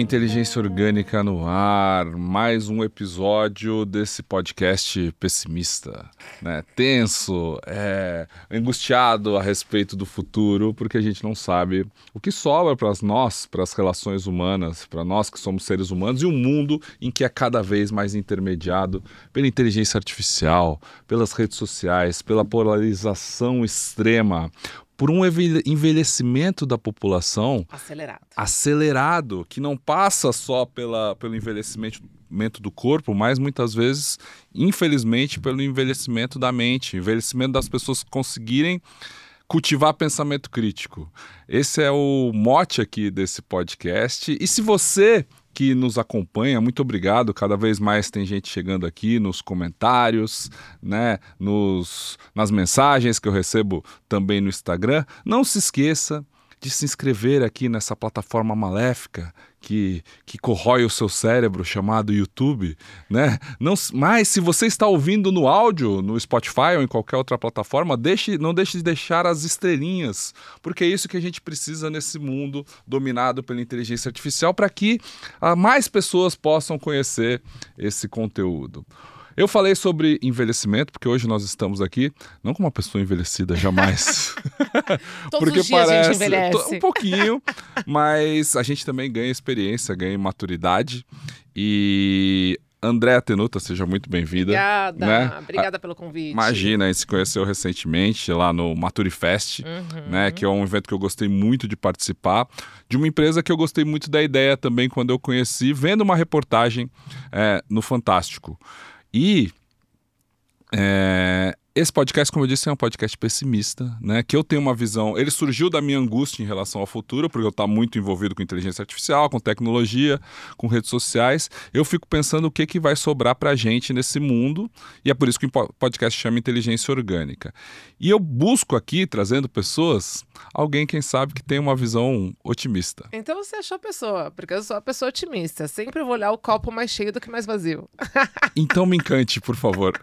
Inteligência Orgânica no ar, mais um episódio desse podcast pessimista, né? Tenso, angustiado a respeito do futuro, porque a gente não sabe o que sobra para nós, para as relações humanas, para nós que somos seres humanos, e um mundo em que é cada vez mais intermediado pela inteligência artificial, pelas redes sociais, pela polarização extrema, por um envelhecimento da população acelerado, que não passa só pelo envelhecimento do corpo, mas muitas vezes, infelizmente, pelo envelhecimento da mente, envelhecimento das pessoas conseguirem cultivar pensamento crítico. Esse é o mote aqui desse podcast. E se você que nos acompanha, muito obrigado, cada vez mais tem gente chegando aqui nos comentários, né, nas mensagens que eu recebo também no Instagram. Não se esqueça de se inscrever aqui nessa plataforma maléfica que corrói o seu cérebro, chamado YouTube, né? Mas se você está ouvindo no áudio, no Spotify ou em qualquer outra plataforma, não deixe de deixar as estrelinhas, porque é isso que a gente precisa nesse mundo dominado pela inteligência artificial, para que mais pessoas possam conhecer esse conteúdo. Eu falei sobre envelhecimento, porque hoje nós estamos aqui, não com uma pessoa envelhecida, jamais. Todos porque os dias parece a gente envelhece. Um pouquinho, mas a gente também ganha experiência, ganha maturidade. E Andréa Tenuta, seja muito bem-vinda. Obrigada, né? Obrigada pelo convite. Imagina, a gente se conheceu recentemente lá no Maturifest, né, que é um evento que eu gostei muito de participar, de uma empresa que eu gostei muito da ideia também quando eu conheci, vendo uma reportagem no Fantástico. E esse podcast, como eu disse, é um podcast pessimista, né? Que eu tenho uma visão... Ele surgiu da minha angústia em relação ao futuro, porque eu estou muito envolvido com inteligência artificial, com tecnologia, com redes sociais. Eu fico pensando o que vai sobrar para a gente nesse mundo, e é por isso que o podcast chama Inteligência Orgânica. E eu busco aqui, trazendo pessoas, alguém, quem sabe, que tem uma visão otimista. Então você achou a pessoa, porque eu sou a pessoa otimista. Sempre vou olhar o copo mais cheio do que mais vazio. Então me encante, por favor.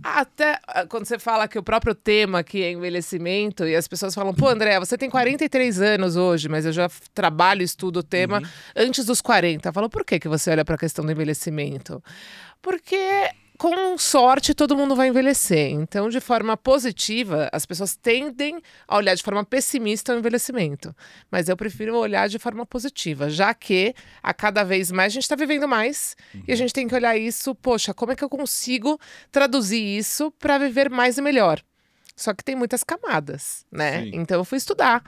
Até quando você fala que o próprio tema aqui é envelhecimento, e as pessoas falam, pô, André, você tem 43 anos hoje, mas eu já trabalho e estudo o tema antes dos 40. Eu falo, por que você olha para a questão do envelhecimento? Porque, com sorte, todo mundo vai envelhecer. Então, de forma positiva, as pessoas tendem a olhar de forma pessimista o envelhecimento. Mas eu prefiro olhar de forma positiva, já que a cada vez mais a gente está vivendo mais e a gente tem que olhar isso, poxa, como é que eu consigo traduzir isso para viver mais e melhor? Só que tem muitas camadas, né? Sim. Então eu fui estudar.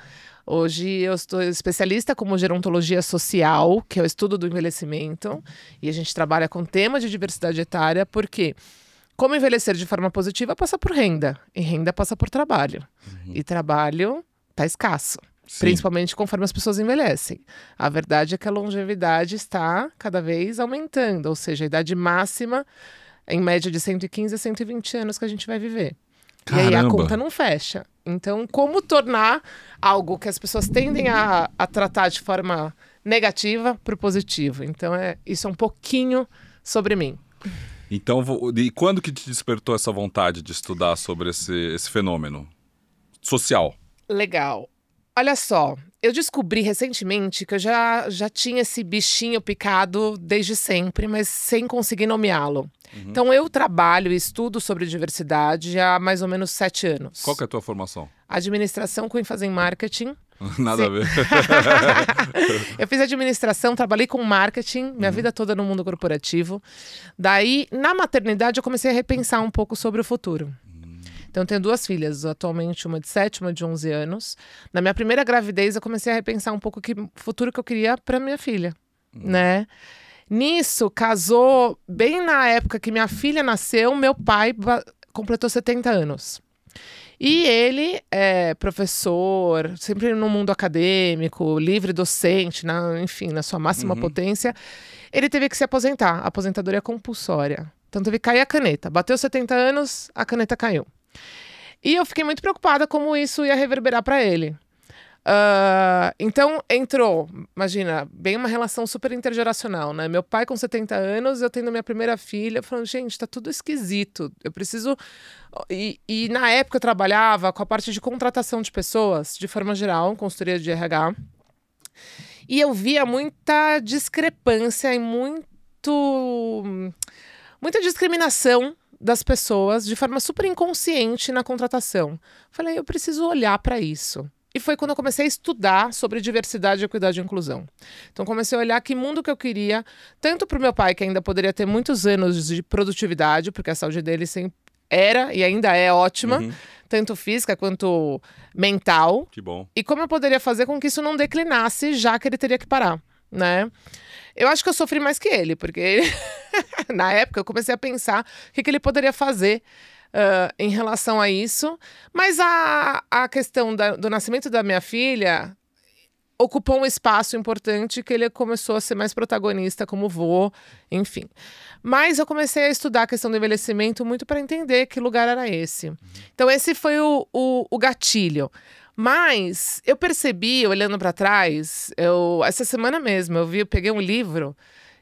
Hoje eu estou especialista como gerontologia social, que é o estudo do envelhecimento, e a gente trabalha com tema de diversidade etária, porque como envelhecer de forma positiva passa por renda, e renda passa por trabalho. E trabalho está escasso, principalmente conforme as pessoas envelhecem. A verdade é que a longevidade está cada vez aumentando, ou seja, a idade máxima, em média de 115 a 120 anos que a gente vai viver. Caramba. E aí a conta não fecha. Então, como tornar algo que as pessoas tendem a tratar de forma negativa para o positivo? Então, isso é um pouquinho sobre mim. Então, e quando que te despertou essa vontade de estudar sobre esse fenômeno social? Legal. Olha só, eu descobri recentemente que eu já tinha esse bichinho picado desde sempre, mas sem conseguir nomeá-lo. Então eu trabalho e estudo sobre diversidade há mais ou menos 7 anos. Qual que é a tua formação? Administração com ênfase em marketing. Nada a ver. Eu fiz administração, trabalhei com marketing, minha vida toda no mundo corporativo. Daí, na maternidade, eu comecei a repensar um pouco sobre o futuro. Então, eu tenho 2 filhas, atualmente uma de 7, uma de 11 anos. Na minha primeira gravidez, eu comecei a repensar um pouco o futuro que eu queria para minha filha, né? Nisso, casou bem na época que minha filha nasceu, meu pai completou 70 anos. E ele é professor, sempre no mundo acadêmico, livre docente, enfim, na sua máxima potência. Ele teve que se aposentar, aposentadoria compulsória. Então teve que cair a caneta. Bateu 70 anos, a caneta caiu. E eu fiquei muito preocupada como isso ia reverberar para ele. Então entrou, imagina, bem uma relação super intergeracional, né? Meu pai com 70 anos, eu tendo minha primeira filha, falando, gente, tá tudo esquisito, eu preciso... E na época eu trabalhava com a parte de contratação de pessoas, de forma geral, consultoria de RH, E eu via muita discrepância e muita discriminação das pessoas de forma super inconsciente na contratação. Falei, eu preciso olhar para isso. E foi quando eu comecei a estudar sobre diversidade, equidade e inclusão. Então comecei a olhar que mundo que eu queria, tanto para o meu pai, que ainda poderia ter muitos anos de produtividade, porque a saúde dele sempre era e ainda é ótima, tanto física quanto mental. Que bom. E como eu poderia fazer com que isso não declinasse, já que ele teria que parar, né? Eu acho que eu sofri mais que ele, porque na época eu comecei a pensar o que ele poderia fazer em relação a isso. Mas a questão do nascimento da minha filha ocupou um espaço importante que ele começou a ser mais protagonista como vô, enfim. Mas eu comecei a estudar a questão do envelhecimento muito para entender que lugar era esse. Então esse foi o gatilho. Mas eu percebi, olhando para trás, essa semana mesmo, eu peguei um livro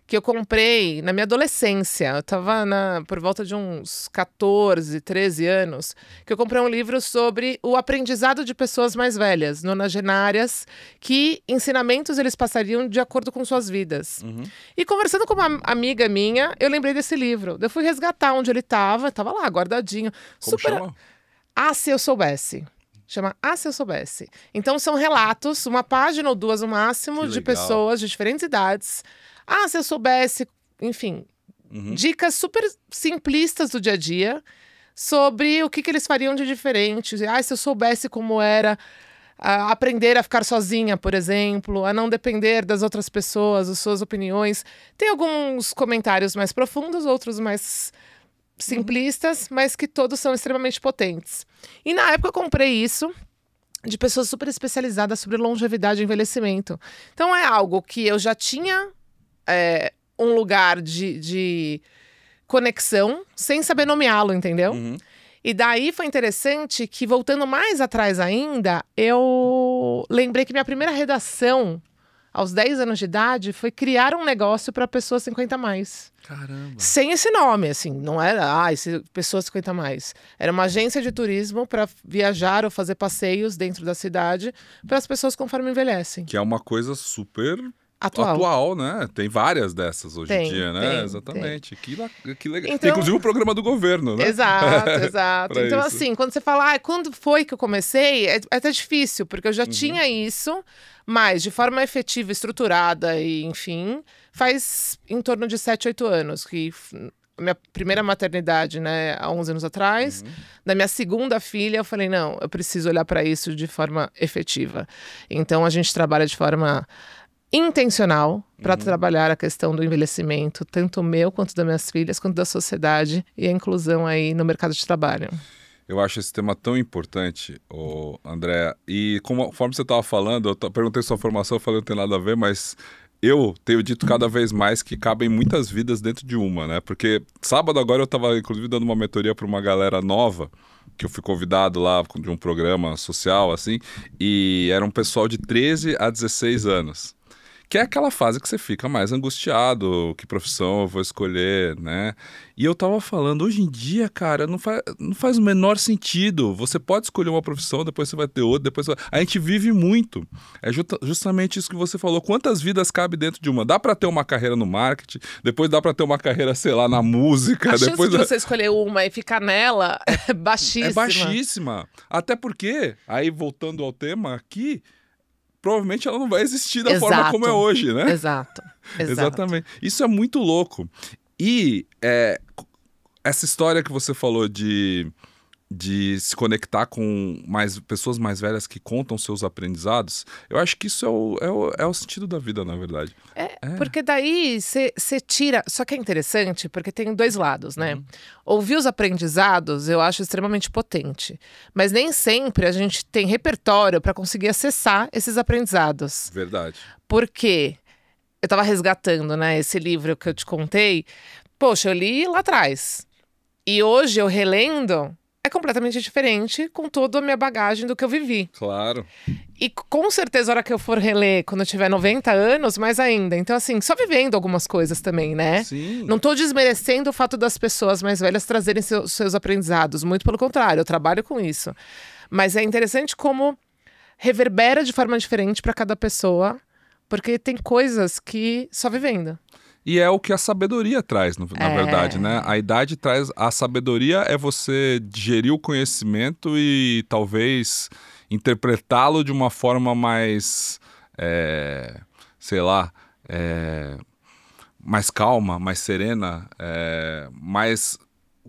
que eu comprei na minha adolescência. Eu estava por volta de uns 14, 13 anos, que eu comprei um livro sobre o aprendizado de pessoas mais velhas, nonagenárias, que ensinamentos eles passariam de acordo com suas vidas. E conversando com uma amiga minha, eu lembrei desse livro. Eu fui resgatar onde ele estava lá, guardadinho. Como chama? Ah, se eu soubesse. Chama Ah, se eu soubesse. Então são relatos, uma página ou duas no máximo, de pessoas de diferentes idades. Ah, se eu soubesse, enfim, dicas super simplistas do dia a dia sobre o que eles fariam de diferente. Ah, se eu soubesse como era aprender a ficar sozinha, por exemplo, a não depender das outras pessoas, das suas opiniões. Tem alguns comentários mais profundos, outros mais simplistas, mas que todos são extremamente potentes. E na época eu comprei isso de pessoas super especializadas sobre longevidade e envelhecimento. Então é algo que eu já tinha um lugar de conexão, sem saber nomeá-lo, entendeu? E daí foi interessante que, voltando mais atrás ainda, eu lembrei que minha primeira redação, aos 10 anos de idade, foi criar um negócio para pessoas 50 a mais. Caramba. Sem esse nome, assim, não era pessoas 50 a mais. Era uma agência de turismo para viajar ou fazer passeios dentro da cidade para as pessoas conforme envelhecem. Que é uma coisa super atual, né? Tem várias dessas hoje em dia, né? Exatamente. Que legal. Então, tem inclusive o programa do governo, né? Exato. Então, assim, quando você fala, quando foi que eu comecei, é até difícil, porque eu já tinha isso, mas de forma efetiva, estruturada e, enfim, faz em torno de 7, 8 anos, que minha primeira maternidade, né, há 11 anos atrás. Da minha segunda filha, eu falei, não, eu preciso olhar para isso de forma efetiva. Então, a gente trabalha de forma intencional para trabalhar a questão do envelhecimento, tanto meu quanto das minhas filhas, quanto da sociedade e a inclusão aí no mercado de trabalho. Eu acho esse tema tão importante, André. E conforme você estava falando, eu perguntei sua formação, eu falei, não tem nada a ver, mas eu tenho dito cada vez mais que cabem muitas vidas dentro de uma, né? Porque sábado agora eu estava, inclusive, dando uma mentoria para uma galera nova, que eu fui convidado lá de um programa social, assim, e era um pessoal de 13 a 16 anos. Que é aquela fase que você fica mais angustiado, que profissão eu vou escolher, né? E eu tava falando, hoje em dia, cara, não faz o menor sentido. Você pode escolher uma profissão, depois você vai ter outra, depois a gente vive muito. É justamente isso que você falou. Quantas vidas cabe dentro de uma? Dá pra ter uma carreira no marketing, depois dá pra ter uma carreira, sei lá, na música. A chance de você escolher uma e ficar nela é baixíssima. É baixíssima. Até porque, aí voltando ao tema aqui, provavelmente ela não vai existir da forma como é hoje, né? Exato. Exatamente. Isso é muito louco. E essa história que você falou de se conectar com pessoas mais velhas que contam seus aprendizados, eu acho que isso é o sentido da vida, na verdade. Porque daí você tira... Só que é interessante, porque tem dois lados, né? Ouvir os aprendizados eu acho extremamente potente. Mas nem sempre a gente tem repertório para conseguir acessar esses aprendizados. Verdade. Porque eu estava resgatando, né, esse livro que eu te contei. Poxa, eu li lá atrás. E hoje eu relendo... é completamente diferente com toda a minha bagagem do que eu vivi. Claro. E com certeza, a hora que eu for reler, quando eu tiver 90 anos, mais ainda. Então, assim, só vivendo algumas coisas também, né? Sim. Não tô desmerecendo o fato das pessoas mais velhas trazerem seus aprendizados. Muito pelo contrário, eu trabalho com isso. Mas é interessante como reverbera de forma diferente para cada pessoa Porque tem coisas que só vivendo. E é o que a sabedoria traz, na verdade, né? A idade traz... A sabedoria é você digerir o conhecimento e talvez interpretá-lo de uma forma mais... sei lá... mais calma, mais serena, mais...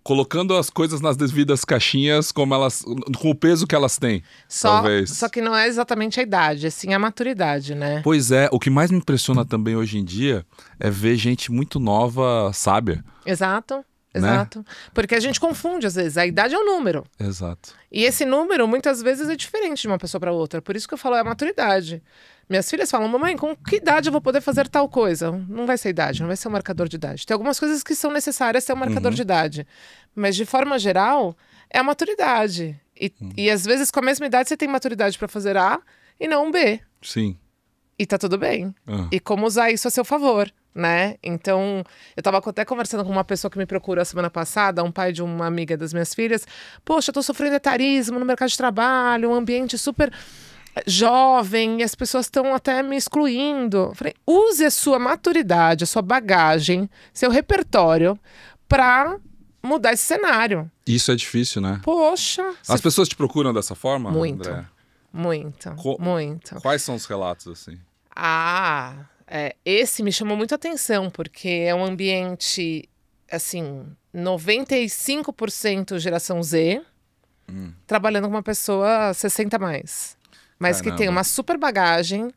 colocando as coisas nas devidas caixinhas como elas, com o peso que elas têm, talvez. Só que não é exatamente a idade, assim, a maturidade, né? Pois é, o que mais me impressiona também hoje em dia é ver gente muito nova, sábia. Exato. Porque a gente confunde, às vezes, a idade é um número. Exato. E esse número, muitas vezes, é diferente de uma pessoa para outra. Por isso que eu falo, é a maturidade. Minhas filhas falam, mamãe, com que idade eu vou poder fazer tal coisa? Não vai ser idade, não vai ser um marcador de idade. Tem algumas coisas que são necessárias ser um marcador de idade. Mas, de forma geral, é a maturidade. E às vezes, com a mesma idade, você tem maturidade para fazer A e não um B. Sim. E tá tudo bem. E como usar isso a seu favor, né? Então, eu tava até conversando com uma pessoa que me procurou a semana passada, um pai de uma amiga das minhas filhas. Poxa, eu tô sofrendo etarismo no mercado de trabalho, um ambiente super jovem, e as pessoas estão até me excluindo. Eu falei, use a sua maturidade, a sua bagagem, seu repertório pra mudar esse cenário. Isso é difícil, né? Poxa. As pessoas te procuram dessa forma, Muito. André? Muito. Quais são os relatos, assim? Esse me chamou muito a atenção, porque é um ambiente, assim, 95% geração Z, trabalhando com uma pessoa 60 mais. Mas Caramba. que tem uma super bagagem.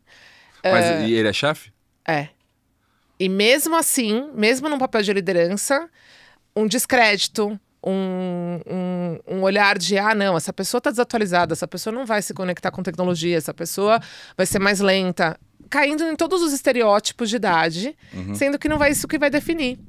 Mas e ele é chefe? É. E mesmo assim, mesmo num papel de liderança, um descrédito, um olhar de, não, essa pessoa tá desatualizada, essa pessoa não vai se conectar com tecnologia, essa pessoa vai ser mais lenta. Caindo em todos os estereótipos de idade, sendo que não vai isso que vai definir.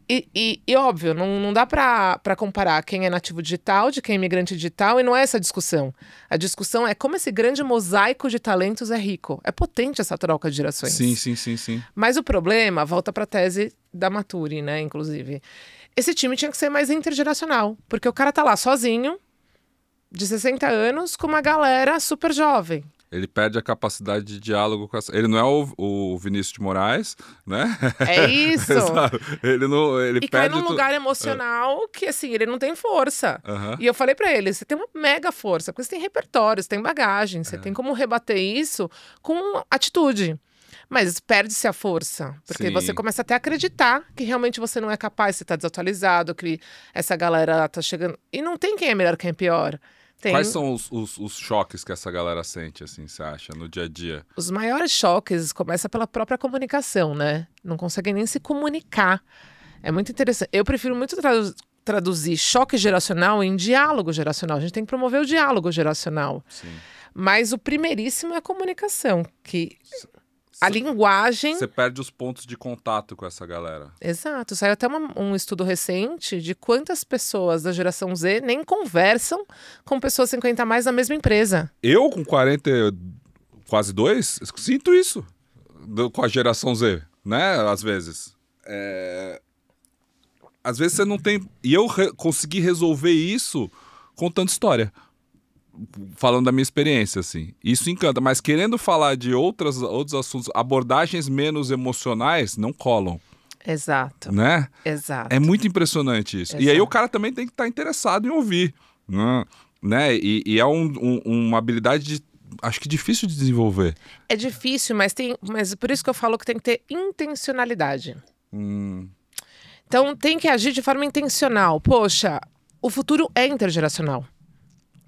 E óbvio, não dá pra comparar quem é nativo digital de quem é imigrante digital, e não é essa a discussão. A discussão é como esse grande mosaico de talentos é rico. É potente essa troca de gerações. Sim. Mas o problema, volta pra tese da Maturi, né, inclusive. Esse time tinha que ser mais intergeracional, porque o cara tá lá sozinho, de 60 anos, com uma galera super jovem. Ele perde a capacidade de diálogo com essa... Ele não é o Vinícius de Moraes, né? É isso. Ele cai perde... num lugar emocional que, assim, ele não tem força. E eu falei pra ele, você tem uma mega força, porque você tem repertório, você tem bagagem, você tem como rebater isso com atitude. Mas perde-se a força, porque você começa até a acreditar que realmente você não é capaz, você tá desatualizado, que essa galera tá chegando... E não tem quem é melhor, quem é pior. Quais são os choques que essa galera sente, assim, você acha, no dia a dia? Os maiores choques começam pela própria comunicação, né? Não conseguem nem se comunicar. É muito interessante. Eu prefiro muito traduzir choque geracional em diálogo geracional. A gente tem que promover o diálogo geracional. Sim. Mas o primeiríssimo é a comunicação, que... A linguagem... Você perde os pontos de contato com essa galera. Exato. Saiu até um estudo recente de quantas pessoas da geração Z nem conversam com pessoas 50 a mais na mesma empresa. Eu, com 40, quase 2, sinto isso com a geração Z, né? Às vezes. Às vezes você não tem... E eu consegui resolver isso contando história. Falando da minha experiência, assim. Isso encanta, mas querendo falar de outros assuntos, abordagens menos emocionais, não colam. Exato. Né? Exato. É muito impressionante isso. Exato. E aí o cara também tem que estar interessado em ouvir. Né? E é uma habilidade, acho que difícil de desenvolver. É difícil, mas por isso que eu falo que tem que ter intencionalidade. Então tem que agir de forma intencional. Poxa, o futuro é intergeracional.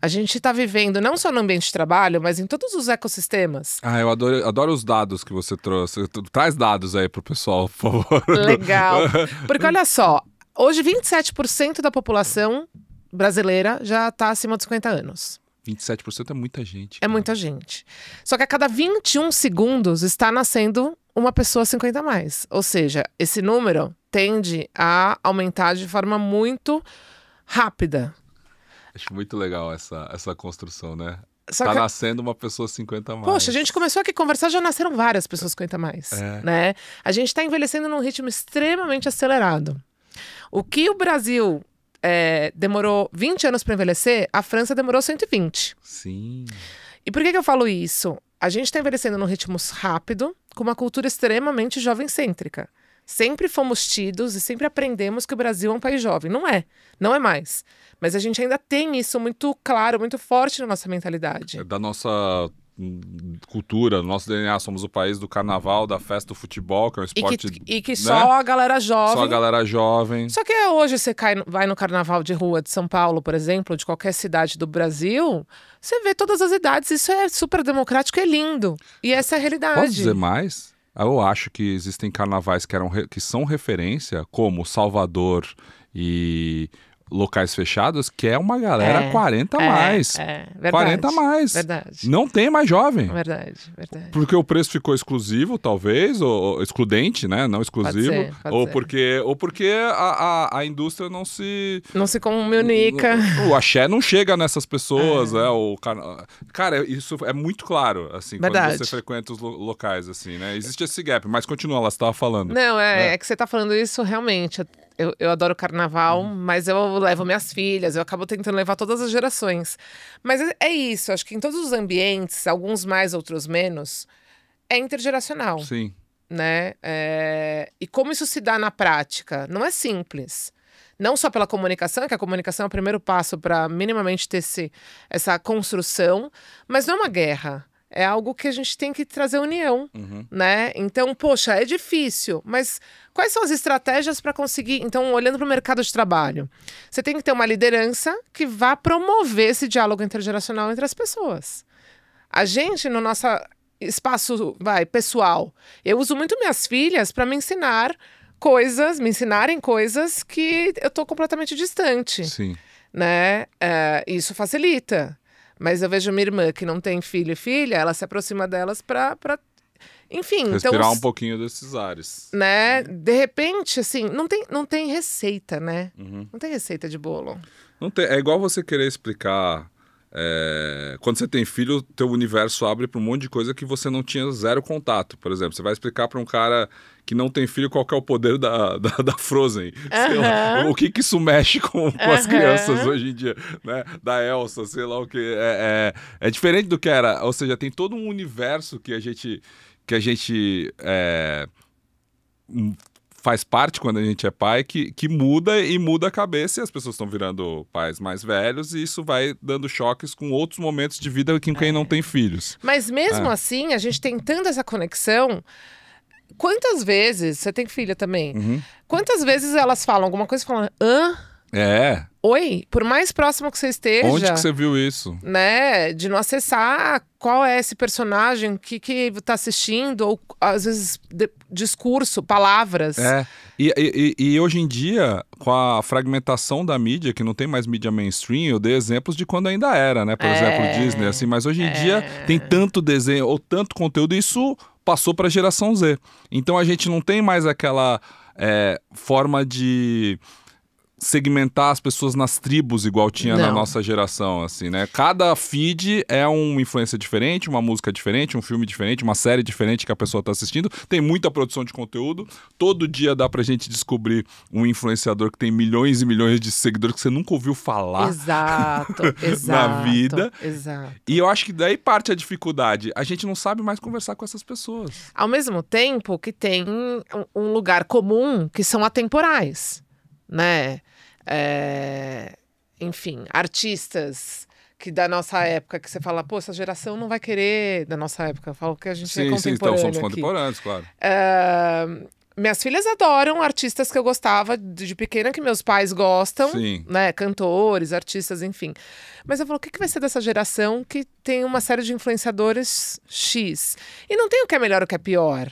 A gente está vivendo não só no ambiente de trabalho, mas em todos os ecossistemas. Eu adoro os dados que você trouxe. Traz dados aí pro pessoal, por favor. Legal. Porque olha só, hoje 27% da população brasileira já está acima dos 50 anos. 27% é muita gente. É muita gente. Só que a cada 21 segundos está nascendo uma pessoa 50 a mais. Ou seja, esse número tende a aumentar de forma muito rápida. Acho muito legal essa construção, né? Só tá nascendo uma pessoa 50 a mais. Poxa, a gente começou aqui a conversar, já nasceram várias pessoas 50 a mais, né? A gente está envelhecendo num ritmo extremamente acelerado. O que o Brasil demorou 20 anos para envelhecer, a França demorou 120. Sim. E por que eu falo isso? A gente está envelhecendo num ritmo rápido, com uma cultura extremamente jovem-cêntrica. Sempre fomos tidos e sempre aprendemos que o Brasil é um país jovem. Não é mais. Mas a gente ainda tem isso muito claro, muito forte na nossa mentalidade. Da nossa cultura, do nosso DNA, somos o país do carnaval, da festa do futebol, que é um esporte... E que só a galera jovem... Só a galera jovem. Só que hoje você vai no carnaval de rua de São Paulo, por exemplo, de qualquer cidade do Brasil, você vê todas as idades, isso é super democrático, é lindo. E essa é a realidade. Posso dizer mais? Eu acho que existem carnavais que são referência, como Salvador e locais fechados, que é uma galera 40 a mais. Verdade, 40 a mais. Verdade. Não tem mais jovem. Verdade. Porque o preço ficou exclusivo, talvez, ou excludente, né? Não exclusivo. Pode ser. Ou porque a indústria não se comunica. O axé não chega nessas pessoas, Cara, isso é muito claro, assim, Verdade. quando você frequenta os locais, assim, né? Existe esse gap, mas continua, ela estava falando. Não, é que você tá falando isso realmente. Eu adoro carnaval, mas eu levo minhas filhas, eu acabo tentando levar todas as gerações. Mas é isso, acho que em todos os ambientes, alguns mais, outros menos, é intergeracional. Sim. Né? E como isso se dá na prática? Não é simples. Não só pela comunicação, que a comunicação é o primeiro passo para minimamente ter essa construção, mas não é uma guerra. É algo que a gente tem que trazer união, né? Então, poxa, é difícil, mas quais são as estratégias para conseguir? Então, olhando para o mercado de trabalho, você tem que ter uma liderança que vá promover esse diálogo intergeracional entre as pessoas. A gente, no nosso espaço pessoal, eu uso muito minhas filhas para me ensinarem coisas que eu tô completamente distante. Sim. Né? Isso facilita. Mas eu vejo minha irmã que não tem filho e filha, ela se aproxima delas pra enfim... Respirar então, um pouquinho desses ares. Né? De repente, assim, não tem receita, né? Não tem receita de bolo. Não tem, é igual você querer explicar... quando você tem filho, teu universo abre para um monte de coisa que você não tinha zero contato. Por exemplo, você vai explicar para um cara que não tem filho qual que é o poder da Frozen. Sei lá, o que isso mexe com as crianças hoje em dia, né? Da Elsa, sei lá o que. É diferente do que era. Ou seja, tem todo um universo que a gente faz parte quando a gente é pai, que muda a cabeça, e as pessoas estão virando pais mais velhos, e isso vai dando choques com outros momentos de vida com quem não tem filhos. Mas mesmo assim, a gente tentando essa conexão, quantas vezes, você tem filha também, quantas vezes elas falam alguma coisa e falam, oi, por mais próximo que você esteja... Onde que você viu isso? Né, de não acessar qual é esse personagem que tá assistindo, ou às vezes discurso, palavras. E hoje em dia, com a fragmentação da mídia, que não tem mais mídia mainstream, eu dei exemplos de quando ainda era, né? Por exemplo, Disney, assim, mas hoje em dia tem tanto desenho ou tanto conteúdo, isso passou para a geração Z. Então a gente não tem mais aquela forma de segmentar as pessoas nas tribos igual tinha na nossa geração, assim, né? Cada feed é uma influência diferente, uma música diferente, um filme diferente, uma série diferente que a pessoa está assistindo. Tem muita produção de conteúdo. Todo dia dá pra gente descobrir um influenciador que tem milhões e milhões de seguidores que você nunca ouviu falar. Exato. Na vida. Exato. E eu acho que daí parte a dificuldade. A gente não sabe mais conversar com essas pessoas. Ao mesmo tempo que tem um lugar comum que são atemporais, né? Enfim, artistas que da nossa época, que você fala, pô, essa geração não vai querer, da nossa época, eu falo que a gente é contemporâneo. Sim, somos contemporâneos, claro. Minhas filhas adoram artistas que eu gostava de pequena, que meus pais gostam, né? Cantores, artistas, enfim. Mas eu falo, o que vai ser dessa geração que tem uma série de influenciadores X? E não tem o que é melhor ou o que é pior.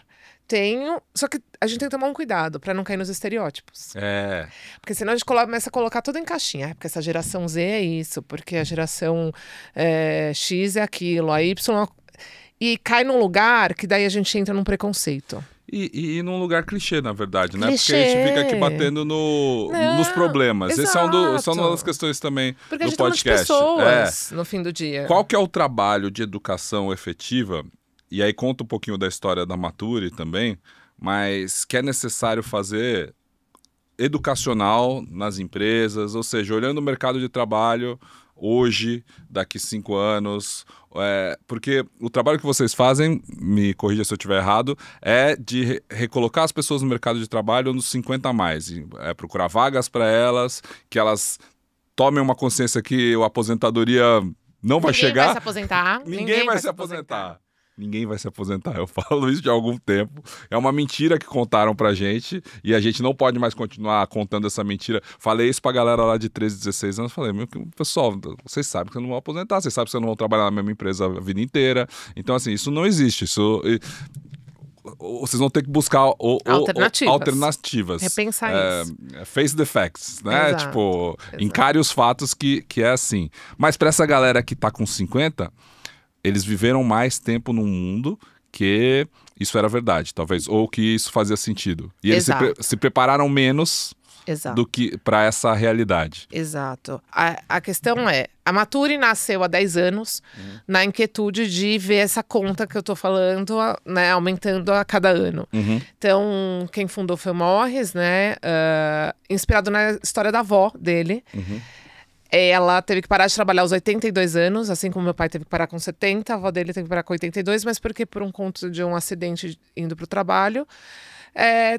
Só que a gente tem que tomar um cuidado pra não cair nos estereótipos. Porque senão a gente começa a colocar tudo em caixinha. Porque essa geração Z é isso, porque a geração X é aquilo, a Y... E cai num lugar que daí a gente entra num preconceito. E num lugar clichê, na verdade, né? Porque a gente fica aqui batendo nos problemas. Exato. Essa é uma das questões também porque do podcast. Porque a gente tá pessoas no fim do dia. Qual que é o trabalho de educação efetiva? E aí conta um pouquinho da história da Maturi também, mas que é necessário fazer educacional nas empresas, ou seja, olhando o mercado de trabalho, hoje, daqui 5 anos? Porque o trabalho que vocês fazem, me corrija se eu estiver errado, é de recolocar as pessoas no mercado de trabalho nos 50 a mais. Procurar vagas para elas, que elas tomem uma consciência que a aposentadoria não vai chegar. Ninguém vai se aposentar. Ninguém vai se aposentar. Ninguém vai se aposentar. Eu falo isso de algum tempo. É uma mentira que contaram pra gente e a gente não pode mais continuar contando essa mentira. Falei isso pra galera lá de 13, 16 anos. Falei, pessoal, vocês sabem que vocês não vão aposentar, vocês sabem que vocês não vão trabalhar na mesma empresa a vida inteira. Então, assim, isso não existe. Vocês vão ter que buscar alternativas. Repensar isso. Face the facts, né? Exato, Tipo, exato. encare os fatos que é assim. Mas pra essa galera que tá com 50, eles viveram mais tempo no mundo que isso era verdade, talvez. Ou que isso fazia sentido. E eles se prepararam menos do que para essa realidade. Exato. A questão é, a Maturi nasceu há 10 anos na inquietude de ver essa conta que eu tô falando, né, aumentando a cada ano. Então, quem fundou foi o Morris, né, inspirado na história da avó dele. Ela teve que parar de trabalhar aos 82 anos, assim como meu pai teve que parar com 70, a avó dele teve que parar com 82, mas porque por um conto de um acidente indo para o trabalho,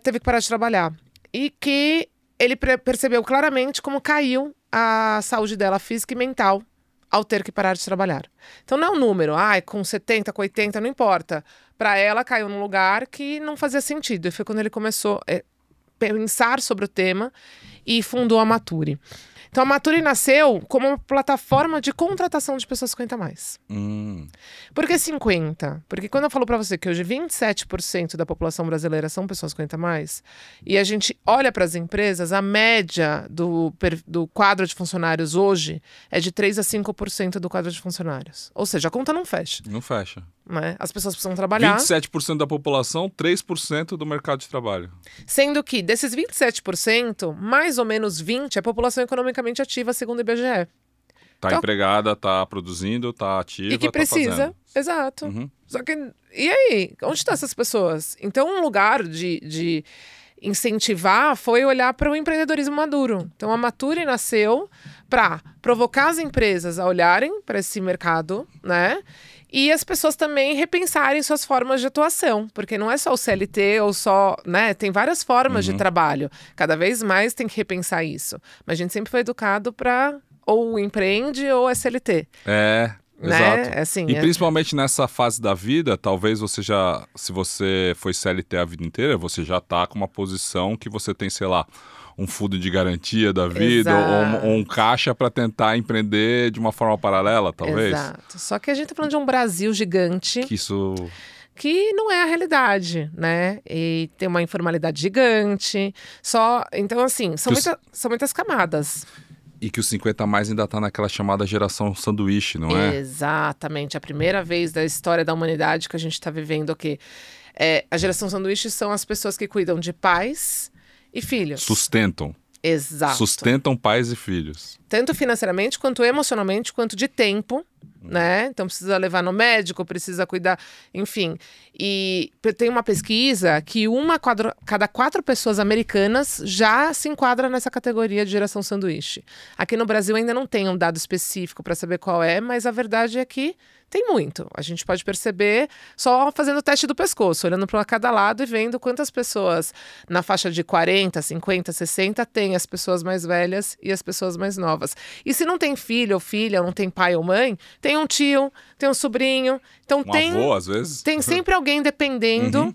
teve que parar de trabalhar. E que ele percebeu claramente como caiu a saúde dela física e mental ao ter que parar de trabalhar. Então não é um número, com 70, com 80, não importa. Para ela caiu num lugar que não fazia sentido. E foi quando ele começou a pensar sobre o tema e fundou a Maturi. Então a Maturi nasceu como uma plataforma de contratação de pessoas 50 a mais. Por que 50? Porque quando eu falo pra você que hoje 27% da população brasileira são pessoas 50 a mais, e a gente olha para as empresas, a média do quadro de funcionários hoje é de 3 a 5% do quadro de funcionários. Ou seja, a conta não fecha. Não fecha. Né? As pessoas precisam trabalhar. 27% da população, 3% do mercado de trabalho. Sendo que desses 27%, mais ou menos 20% é população economicamente ativa, segundo o IBGE. Tá empregada, tá produzindo, tá ativa, e que precisa, tá fazendo. Exato. Só que, e aí? Onde estão essas pessoas? Então, um lugar de incentivar foi olhar para o empreendedorismo maduro. Então, a Maturi nasceu para provocar as empresas a olharem para esse mercado, né? E as pessoas também repensarem suas formas de atuação, porque não é só o CLT ou só, né? Tem várias formas de trabalho. Cada vez mais tem que repensar isso. Mas a gente sempre foi educado para ou empreende ou é CLT. Né? Exato. Assim, e principalmente nessa fase da vida, talvez você já, se você foi CLT a vida inteira, você já tá com uma posição que você tem, sei lá, um fundo de garantia da vida ou um caixa para tentar empreender de uma forma paralela, talvez. Exato. Só que a gente tá falando de um Brasil gigante. Que não é a realidade, né? E tem uma informalidade gigante. Então, assim, são muitas camadas. E que os 50 a mais ainda tá naquela chamada geração sanduíche, não é? Exatamente. A primeira vez da história da humanidade que a gente tá vivendo aqui. A geração sanduíche são as pessoas que cuidam de pais e filhos. Sustentam. Exato. Sustentam pais e filhos. Tanto financeiramente, quanto emocionalmente, quanto de tempo, né? Então precisa levar no médico, precisa cuidar, enfim. E tem uma pesquisa que cada 4 pessoas americanas já se enquadra nessa categoria de geração sanduíche. Aqui no Brasil ainda não tem um dado específico para saber qual é, mas a verdade é que tem muito. A gente pode perceber só fazendo o teste do pescoço, olhando para cada lado e vendo quantas pessoas na faixa de 40, 50, 60 tem as pessoas mais velhas e as pessoas mais novas. E se não tem filho ou filha, não tem pai ou mãe, tem um tio, tem um sobrinho. Então avô, às vezes. Tem sempre alguém dependendo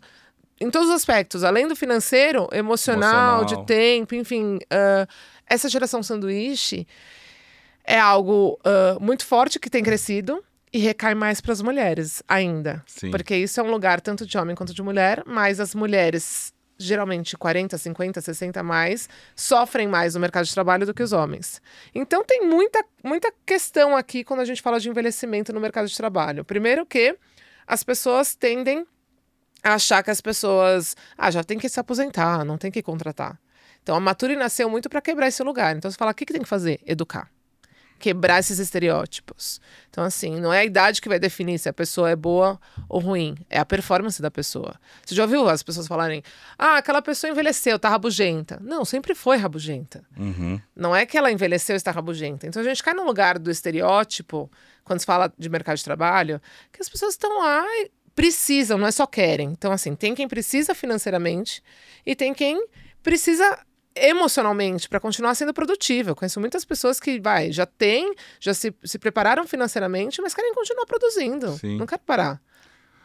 em todos os aspectos, além do financeiro, emocional, de tempo, enfim. Essa geração sanduíche é algo muito forte que tem crescido. E recai mais para as mulheres ainda. Sim. Porque isso é um lugar tanto de homem quanto de mulher, mas as mulheres, geralmente 40, 50, 60 a mais, sofrem mais no mercado de trabalho do que os homens. Então tem muita questão aqui quando a gente fala de envelhecimento no mercado de trabalho. Primeiro que as pessoas tendem a achar que as pessoas já tem que se aposentar, não tem que contratar. Então a Maturi nasceu muito para quebrar esse lugar. Então você fala, o que tem que fazer? Educar. quebrar esses estereótipos. Então, assim, não é a idade que vai definir se a pessoa é boa ou ruim. É a performance da pessoa. Você já ouviu as pessoas falarem, aquela pessoa envelheceu, tá rabugenta. Não, sempre foi rabugenta. Não é que ela envelheceu e está rabugenta. Então, a gente cai no lugar do estereótipo, quando se fala de mercado de trabalho, que as pessoas estão lá e precisam, não é só querem. Então, assim, tem quem precisa financeiramente e tem quem precisa emocionalmente para continuar sendo produtiva. Eu conheço muitas pessoas que já se prepararam financeiramente, mas querem continuar produzindo. Sim. Não quero parar.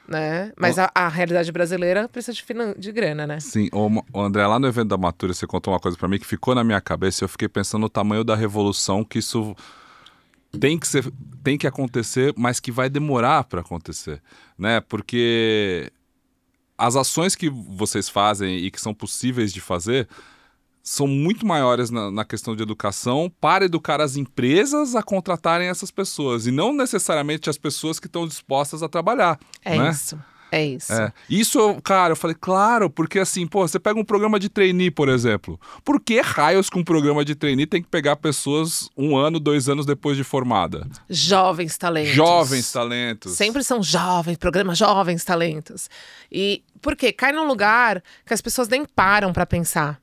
Né? Mas a realidade brasileira precisa de grana, né? Sim, o André, lá no evento da Matura, você contou uma coisa para mim que ficou na minha cabeça e eu fiquei pensando no tamanho da revolução que isso tem que acontecer, mas que vai demorar para acontecer, né? Porque as ações que vocês fazem e que são possíveis de fazer são muito maiores na questão de educação para educar as empresas a contratarem essas pessoas e não necessariamente as pessoas que estão dispostas a trabalhar. Né? É isso. Isso, cara, eu falei, claro, porque assim, você pega um programa de trainee, por exemplo. Por que raios que um programa de trainee tem que pegar pessoas 1 ano, 2 anos depois de formada? Jovens talentos. Jovens talentos. Sempre são jovens, programa Jovens Talentos. E por quê? Cai num lugar que as pessoas nem param para pensar.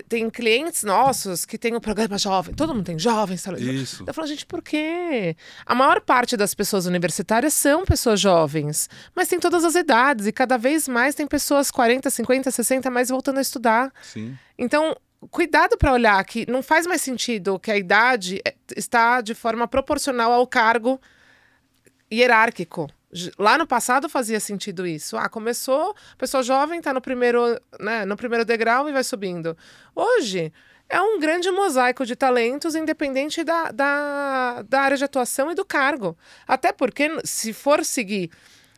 Tem clientes nossos que tem o programa jovem. Todo mundo tem jovens. Isso. Eu falo, gente, por quê? A maior parte das pessoas universitárias são pessoas jovens. Mas tem todas as idades. E cada vez mais tem pessoas 40, 50, 60 mais voltando a estudar. Sim. Então, cuidado para olhar que não faz mais sentido que a idade está de forma proporcional ao cargo hierárquico. Lá no passado fazia sentido isso. Começou, pessoa jovem está no primeiro degrau e vai subindo. Hoje é um grande mosaico de talentos, independente da área de atuação e do cargo. Até porque, se for seguir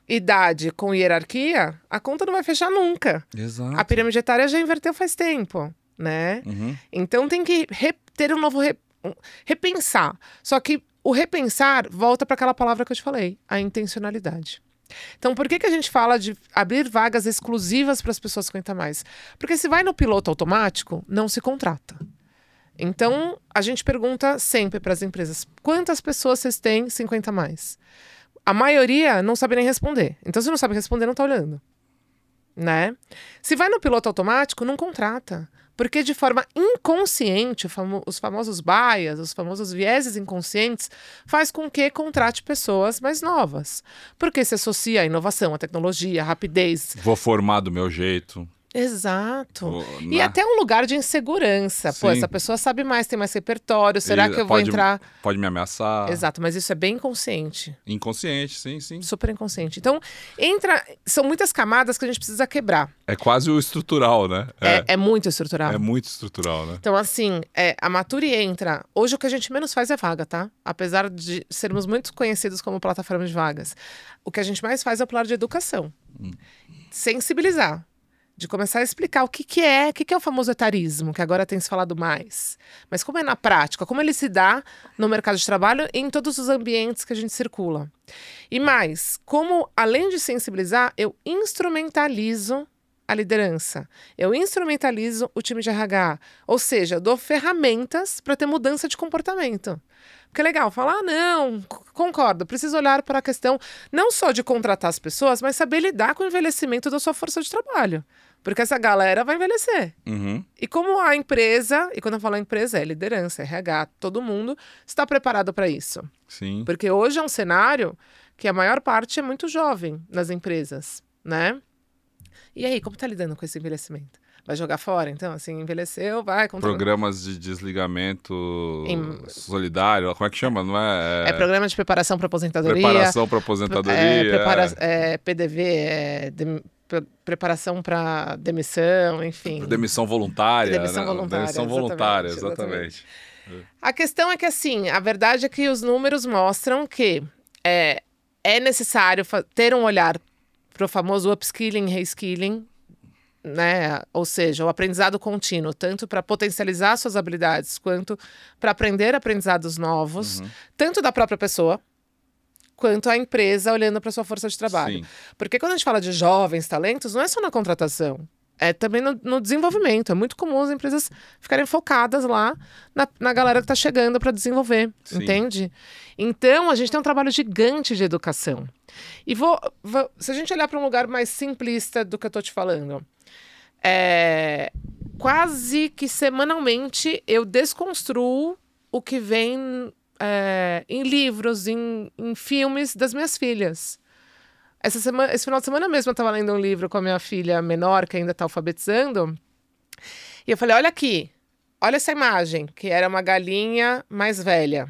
idade com hierarquia, a conta não vai fechar nunca. Exato. A pirâmide etária já inverteu faz tempo, né? Então tem que ter um novo repensar. Só que o repensar volta para aquela palavra que eu te falei, a intencionalidade. Então, por que a gente fala de abrir vagas exclusivas para as pessoas 50 mais? Porque se vai no piloto automático, não se contrata. Então, a gente pergunta sempre para as empresas, quantas pessoas vocês têm 50 mais? A maioria não sabe nem responder. Então, se não sabe responder, não está olhando. Né? Se vai no piloto automático, não contrata. Porque de forma inconsciente, os famosos bias, os famosos vieses inconscientes, faz com que contrate pessoas mais novas. Porque se associa a inovação, a tecnologia, a rapidez. Vou formar do meu jeito. Exato. E até um lugar de insegurança. Sim. Pô, essa pessoa sabe mais, tem mais repertório. Será que eu vou entrar... Pode me ameaçar. Exato, mas isso é bem inconsciente. Inconsciente, sim. Super inconsciente. Então, são muitas camadas que a gente precisa quebrar. É quase o estrutural, né? É muito estrutural. É muito estrutural, né? Então, assim, a Mature entra... Hoje o que a gente menos faz é vaga, tá? Apesar de sermos muito conhecidos como plataforma de vagas. O que a gente mais faz é o pilar de educação. Sensibilizar. De começar a explicar o que é o famoso etarismo, que agora tem se falado mais. Mas como é na prática, como ele se dá no mercado de trabalho e em todos os ambientes que a gente circula. E mais, como além de sensibilizar, eu instrumentalizo a liderança. Eu instrumentalizo o time de RH. Ou seja, eu dou ferramentas para ter mudança de comportamento. Porque é legal falar, não, concordo, preciso olhar para a questão não só de contratar as pessoas, mas saber lidar com o envelhecimento da sua força de trabalho. Porque essa galera vai envelhecer. E como a empresa, e quando eu falo empresa, é liderança, é RH, todo mundo está preparado para isso. Sim. Porque hoje é um cenário que a maior parte é muito jovem nas empresas, né? E aí, como está lidando com esse envelhecimento? Vai jogar fora? Então, assim, envelheceu, vai... Programas de desligamento solidário, como é que chama? Não é... É programa de preparação para aposentadoria. Preparação para aposentadoria. PDV, preparação para demissão, enfim. Demissão voluntária. Demissão né? voluntária. Demissão voluntária, exatamente. A questão é que, assim, a verdade é que os números mostram que é necessário ter um olhar para o famoso upskilling, reskilling, né? Ou seja, o aprendizado contínuo, tanto para potencializar suas habilidades, quanto para aprender aprendizados novos, tanto da própria pessoa, quanto a empresa olhando para sua força de trabalho. Sim. Porque quando a gente fala de jovens talentos, não é só na contratação. é também no desenvolvimento. É muito comum as empresas ficarem focadas lá na galera que está chegando para desenvolver, Sim. entende? Então, a gente tem um trabalho gigante de educação. E se a gente olhar para um lugar mais simplista do que eu estou te falando, quase que semanalmente eu desconstruo o que vem em livros, em filmes das minhas filhas. Esse final de semana mesmo eu estava lendo um livro com a minha filha menor, que ainda está alfabetizando. E eu falei, olha aqui, olha essa imagem, que era uma galinha mais velha.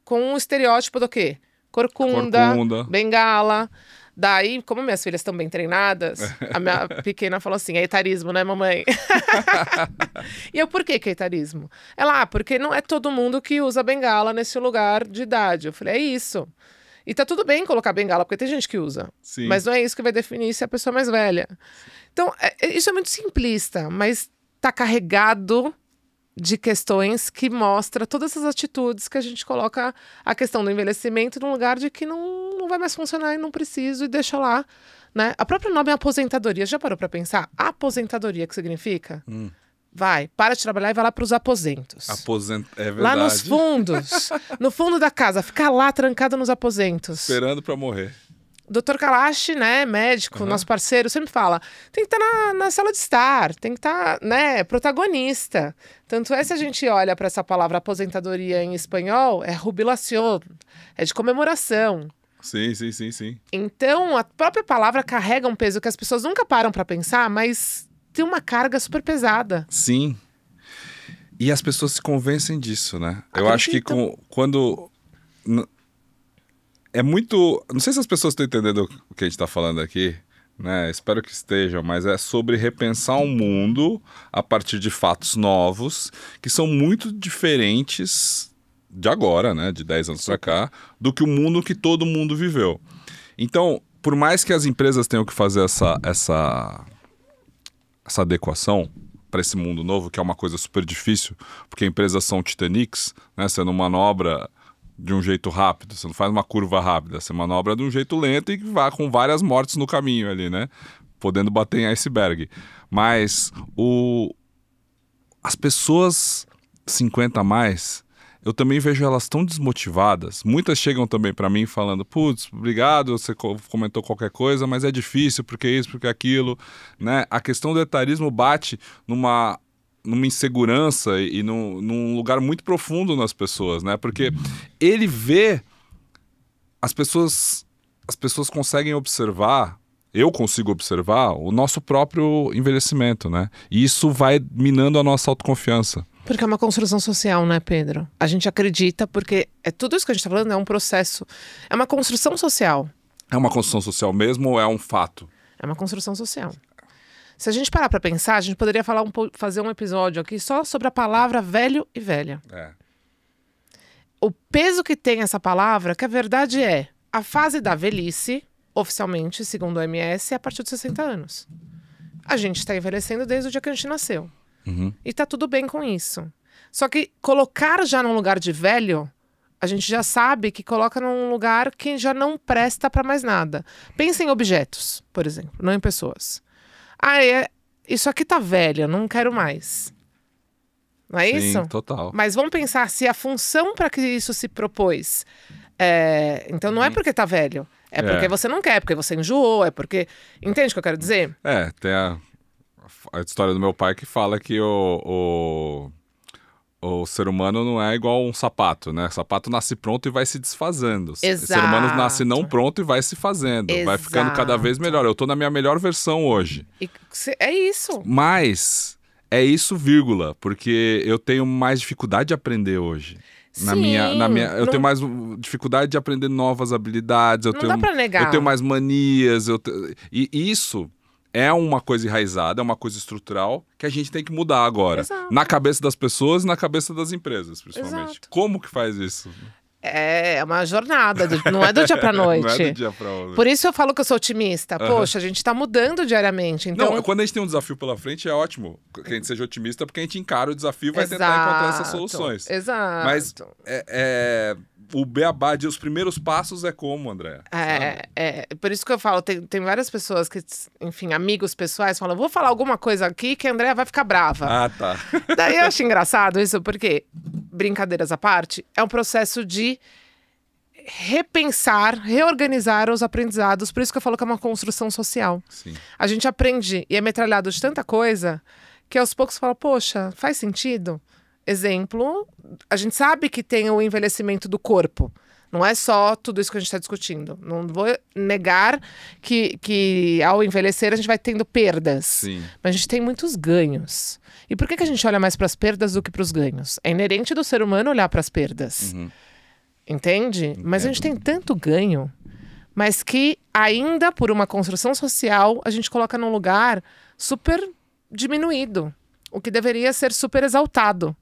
Com um estereótipo do quê? Corcunda, bengala. Daí, como minhas filhas estão bem treinadas, a minha pequena falou assim, é etarismo, né, mamãe? E eu, por que é etarismo? Ela, porque não é todo mundo que usa bengala nesse lugar de idade. Eu falei, é isso. E tá tudo bem colocar bengala, porque tem gente que usa. Sim. Mas não é isso que vai definir se é a pessoa é mais velha. Então, isso é muito simplista, mas tá carregado de questões que mostra todas essas atitudes que a gente coloca a questão do envelhecimento num lugar de que não vai mais funcionar e não preciso e deixa lá, né? A própria nome é aposentadoria. Já parou pra pensar? Aposentadoria, que significa? Vai, para de trabalhar e vai lá para os aposentos. É verdade. Lá nos fundos, no fundo da casa, ficar lá trancado nos aposentos. Esperando para morrer. Dr. Kalash, né, médico, nosso parceiro, sempre fala, tem que estar na sala de estar, tem que estar, né, protagonista. Tanto é, se a gente olha para essa palavra aposentadoria em espanhol, é jubilación, é de comemoração. Sim, sim, sim, sim. Então, a própria palavra carrega um peso que as pessoas nunca param para pensar, mas tem uma carga super pesada. Sim. E as pessoas se convencem disso, né? Eu acho que quando... É muito... Não sei se as pessoas estão entendendo o que a gente está falando aqui, né? Espero que estejam, mas é sobre repensar o mundo a partir de fatos novos, que são muito diferentes de agora, né? De 10 anos para cá, do que o mundo que todo mundo viveu. Então, por mais que as empresas tenham que fazer essa adequação para esse mundo novo, que é uma coisa super difícil, porque empresas são Titanics, né? Você não manobra de um jeito rápido, você não faz uma curva rápida, você manobra de um jeito lento e vai com várias mortes no caminho ali, né? Podendo bater em iceberg. Mas as pessoas 50 a mais, eu também vejo elas tão desmotivadas. Muitas chegam também para mim falando, putz, obrigado, você comentou qualquer coisa, mas é difícil, porque isso, porque aquilo, né? A questão do etarismo bate numa insegurança e num lugar muito profundo nas pessoas, né? Porque ele vê as pessoas conseguem observar, eu consigo observar o nosso próprio envelhecimento, né? E isso vai minando a nossa autoconfiança. Porque é uma construção social, né, Pedro? A gente acredita, porque tudo isso que a gente está falando é um processo, é uma construção social. É uma construção social mesmo ou é um fato? É uma construção social. Se a gente parar para pensar, a gente poderia fazer um episódio aqui só sobre a palavra velho e velha. O peso que tem essa palavra, que a verdade é, a fase da velhice, oficialmente, segundo o OMS, é a partir dos 60 anos. A gente está envelhecendo desde o dia que a gente nasceu. E tá tudo bem com isso. Só que colocar já num lugar de velho, a gente já sabe que coloca num lugar que já não presta para mais nada. Pensa em objetos, por exemplo, não em pessoas. Isso aqui tá velho, eu não quero mais. Não é isso? Sim, total. Mas vamos pensar se a função para que isso se propôs. Então não é porque tá velho. É porque você não quer, porque você enjoou, é porque... Entende o que eu quero dizer? Tem a história do meu pai que fala que o ser humano não é igual um sapato, né? O sapato nasce pronto e vai se desfazendo. Exato. O ser humano nasce não pronto e vai se fazendo. Exato. Vai ficando cada vez melhor. Eu tô na minha melhor versão hoje. É isso. Mas é isso, vírgula, porque eu tenho mais dificuldade de aprender hoje. Eu tenho mais dificuldade de aprender novas habilidades. Dá pra negar. Eu tenho mais manias. E isso é uma coisa enraizada, é uma coisa estrutural que a gente tem que mudar agora. Exato. Na cabeça das pessoas e na cabeça das empresas, principalmente. Exato. Como que faz isso? É uma jornada, não é do dia pra noite. Não é do dia pra noite. Por isso eu falo que eu sou otimista. Poxa, a gente tá mudando diariamente. Então... Não, quando a gente tem um desafio pela frente, é ótimo que a gente seja otimista, porque a gente encara o desafio e vai tentar encontrar essas soluções. Exato. Mas o beabá os primeiros passos é como, André? Por isso que eu falo, tem várias pessoas que, enfim, amigos pessoais falam, vou falar alguma coisa aqui que a Andrea vai ficar brava. Ah, tá. Daí eu acho engraçado isso, porque, brincadeiras à parte, é um processo de repensar, reorganizar os aprendizados. Por isso que eu falo que é uma construção social. Sim. A gente aprende e é metralhado de tanta coisa que aos poucos fala, poxa, faz sentido? Exemplo, a gente sabe que tem o envelhecimento do corpo. Não é só tudo isso que a gente está discutindo. Não vou negar que ao envelhecer a gente vai tendo perdas. Sim. Mas a gente tem muitos ganhos. E por que a gente olha mais para as perdas do que para os ganhos? É inerente do ser humano olhar para as perdas. Uhum. Entende? Mas a gente tem tanto ganho, mas que ainda por uma construção social a gente coloca num lugar super diminuído. O que deveria ser super exaltado.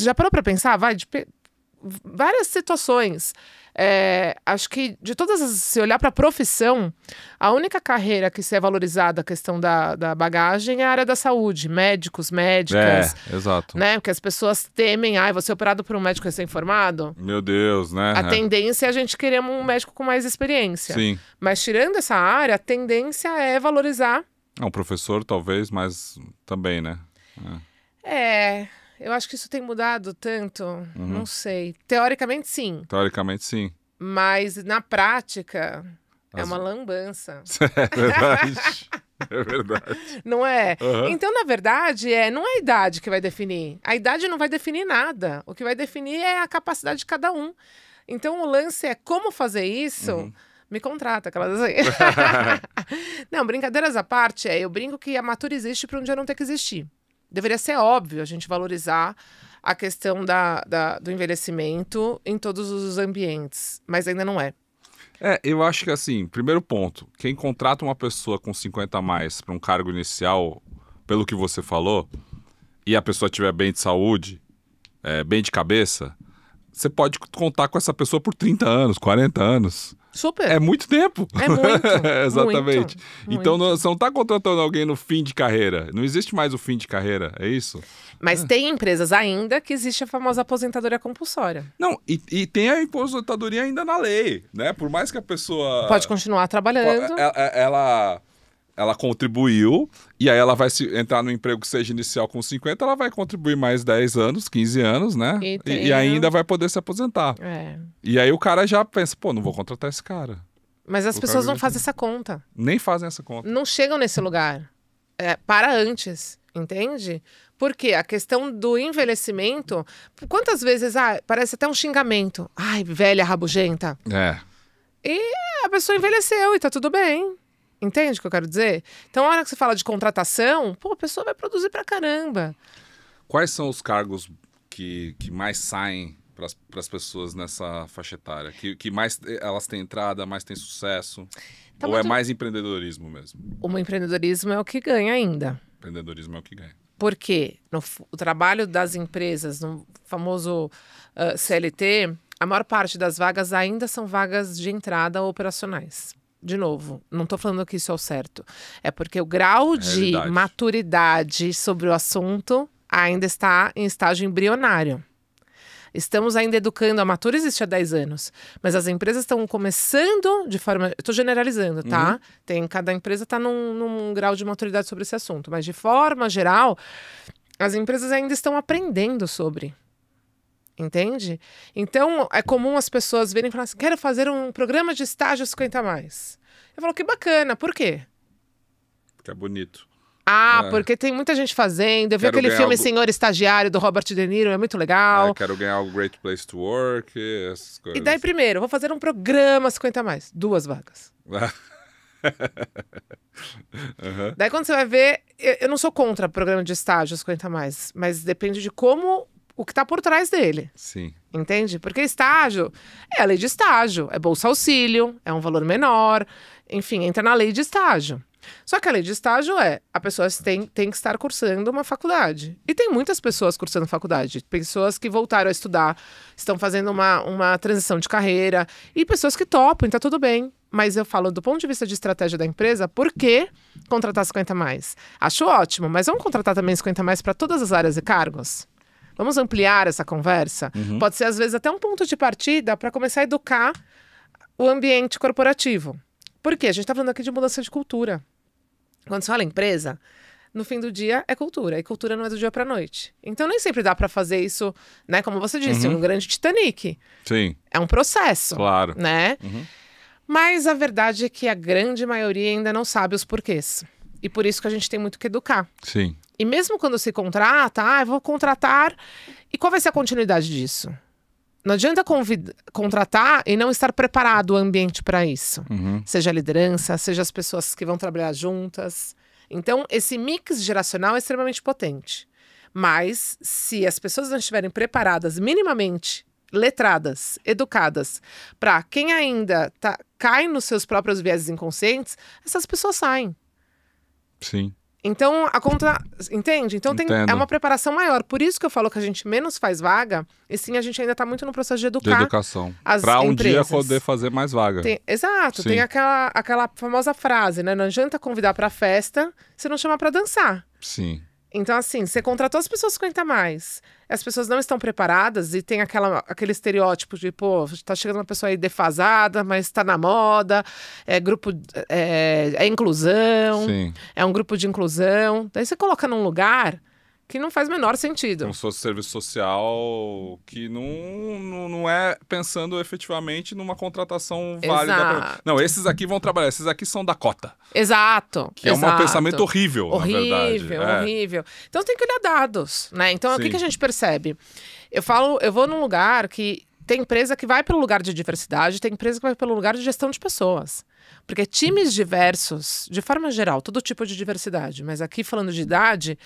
Já parou para pensar? Várias situações. Acho que de todas as, se olhar para a profissão, a única carreira que se é valorizada a questão da bagagem é a área da saúde, médicos, médicas. Exato. Né? Porque as pessoas temem, vou ser operado por um médico recém-formado. Meu Deus, né? A tendência é a gente querer um médico com mais experiência. Sim. Mas tirando essa área, a tendência é valorizar. Um professor talvez, mas também, né? Eu acho que isso tem mudado tanto, não sei. Teoricamente, sim. Teoricamente, sim. Mas, na prática, é uma lambança. É verdade. É verdade. Não é? Uhum. Então, na verdade, não é a idade que vai definir. A idade não vai definir nada. O que vai definir é a capacidade de cada um. Então, o lance é como fazer isso... Me contrata, aquelas assim. Não, brincadeiras à parte, eu brinco que a Natura existe para um dia não ter que existir. Deveria ser óbvio a gente valorizar a questão do envelhecimento em todos os ambientes, mas ainda não é. Eu acho que assim, primeiro ponto, quem contrata uma pessoa com 50 a mais para um cargo inicial, pelo que você falou, e a pessoa estiver bem de saúde, bem de cabeça, você pode contar com essa pessoa por 30 anos, 40 anos. Super. É muito tempo. É muito. Exatamente. Muito. Então você não está contratando alguém no fim de carreira. Não existe mais o fim de carreira, é isso? Mas tem empresas ainda que existe a famosa aposentadoria compulsória. Não, e tem a aposentadoria ainda na lei, né? Por mais que a pessoa... Pode continuar trabalhando. Ela contribuiu, e aí ela vai entrar no emprego que seja inicial com 50, ela vai contribuir mais 10 anos, 15 anos, né? E ainda vai poder se aposentar. E aí o cara já pensa, não vou contratar esse cara. Mas as pessoas não fazem essa conta. Nem fazem essa conta. Não chegam nesse lugar. Para antes, entende? Porque a questão do envelhecimento, quantas vezes, parece até um xingamento. Ai, velha rabugenta. E a pessoa envelheceu e tá tudo bem. Entende o que eu quero dizer? Então, na hora que você fala de contratação, a pessoa vai produzir pra caramba. Quais são os cargos que mais saem para as pessoas nessa faixa etária? Que mais elas têm entrada, mais têm sucesso? Ou é mais empreendedorismo mesmo? O empreendedorismo é o que ganha ainda. Empreendedorismo é o que ganha. Porque o trabalho das empresas, no famoso CLT, a maior parte das vagas ainda são vagas de entrada operacionais. De novo, não estou falando que isso é o certo. É porque o grau de maturidade sobre o assunto ainda está em estágio embrionário. Estamos ainda educando. A Natura existe há 10 anos. Mas as empresas estão começando de forma... Estou generalizando, tá? Cada empresa está num grau de maturidade sobre esse assunto. Mas de forma geral, as empresas ainda estão aprendendo sobre. Entende? Então, é comum as pessoas virem e falarem assim, quero fazer um programa de estágio 50 a mais. Eu falo, que bacana. Por quê? Porque é bonito. Porque tem muita gente fazendo. Eu vi aquele filme Senhor Estagiário, do Robert De Niro, é muito legal. Quero ganhar o Great Place to Work, essas coisas. E daí, primeiro, vou fazer um programa 50 a mais. 2 vagas. Daí, quando você vai ver, eu não sou contra programa de estágio 50 a mais, mas depende de o que está por trás dele. Sim. Entende? Porque estágio é a lei de estágio, é bolsa auxílio, é um valor menor, enfim, entra na lei de estágio. Só que a lei de estágio a pessoa tem que estar cursando uma faculdade. E tem muitas pessoas cursando faculdade. Pessoas que voltaram a estudar, estão fazendo uma transição de carreira. E pessoas que topam, tá tudo bem. Mas eu falo do ponto de vista de estratégia da empresa, por que contratar 50 a mais? Acho ótimo, mas vamos contratar também 50 a mais para todas as áreas e cargos? Vamos ampliar essa conversa? Pode ser, às vezes, até um ponto de partida para começar a educar o ambiente corporativo. Por quê? A gente está falando aqui de mudança de cultura. Quando se fala em empresa, no fim do dia é cultura. E cultura não é do dia para a noite. Então, nem sempre dá para fazer isso, né? Como você disse, um grande Titanic. Sim. É um processo. Claro. Né? Mas a verdade é que a grande maioria ainda não sabe os porquês. E por isso que a gente tem muito que educar. Sim. E mesmo quando se contrata, eu vou contratar. E qual vai ser a continuidade disso? Não adianta contratar e não estar preparado o ambiente para isso. Seja a liderança, seja as pessoas que vão trabalhar juntas. Então, esse mix geracional é extremamente potente. Mas, se as pessoas não estiverem preparadas minimamente, letradas, educadas, para quem ainda cai nos seus próprios vieses inconscientes, essas pessoas saem. Sim. Então, entende? Então, é uma preparação maior. Por isso que eu falo que a gente menos faz vaga, e sim, a gente ainda está muito no processo de educar. De educação. Para um dia poder fazer mais vaga. Exato. Sim. Tem aquela famosa frase, né? Não adianta convidar para festa se não chamar para dançar. Sim. Então, assim, você contratou as pessoas 50 a mais. As pessoas não estão preparadas e tem aquele estereótipo de, tá chegando uma pessoa aí defasada, mas tá na moda, é inclusão, Sim. É um grupo de inclusão. Daí você coloca num lugar que não faz o menor sentido. Como se fosse serviço social que não é pensando efetivamente numa contratação válida. Não, esses aqui vão trabalhar, esses aqui são da cota. Exato. Que é um pensamento horrível, na verdade. Horrível. Então tem que olhar dados, né? Então o que a gente percebe? Eu vou num lugar que tem empresa que vai pelo lugar de diversidade, tem empresa que vai pelo lugar de gestão de pessoas. Porque times diversos, de forma geral, todo tipo de diversidade, mas aqui falando de idade,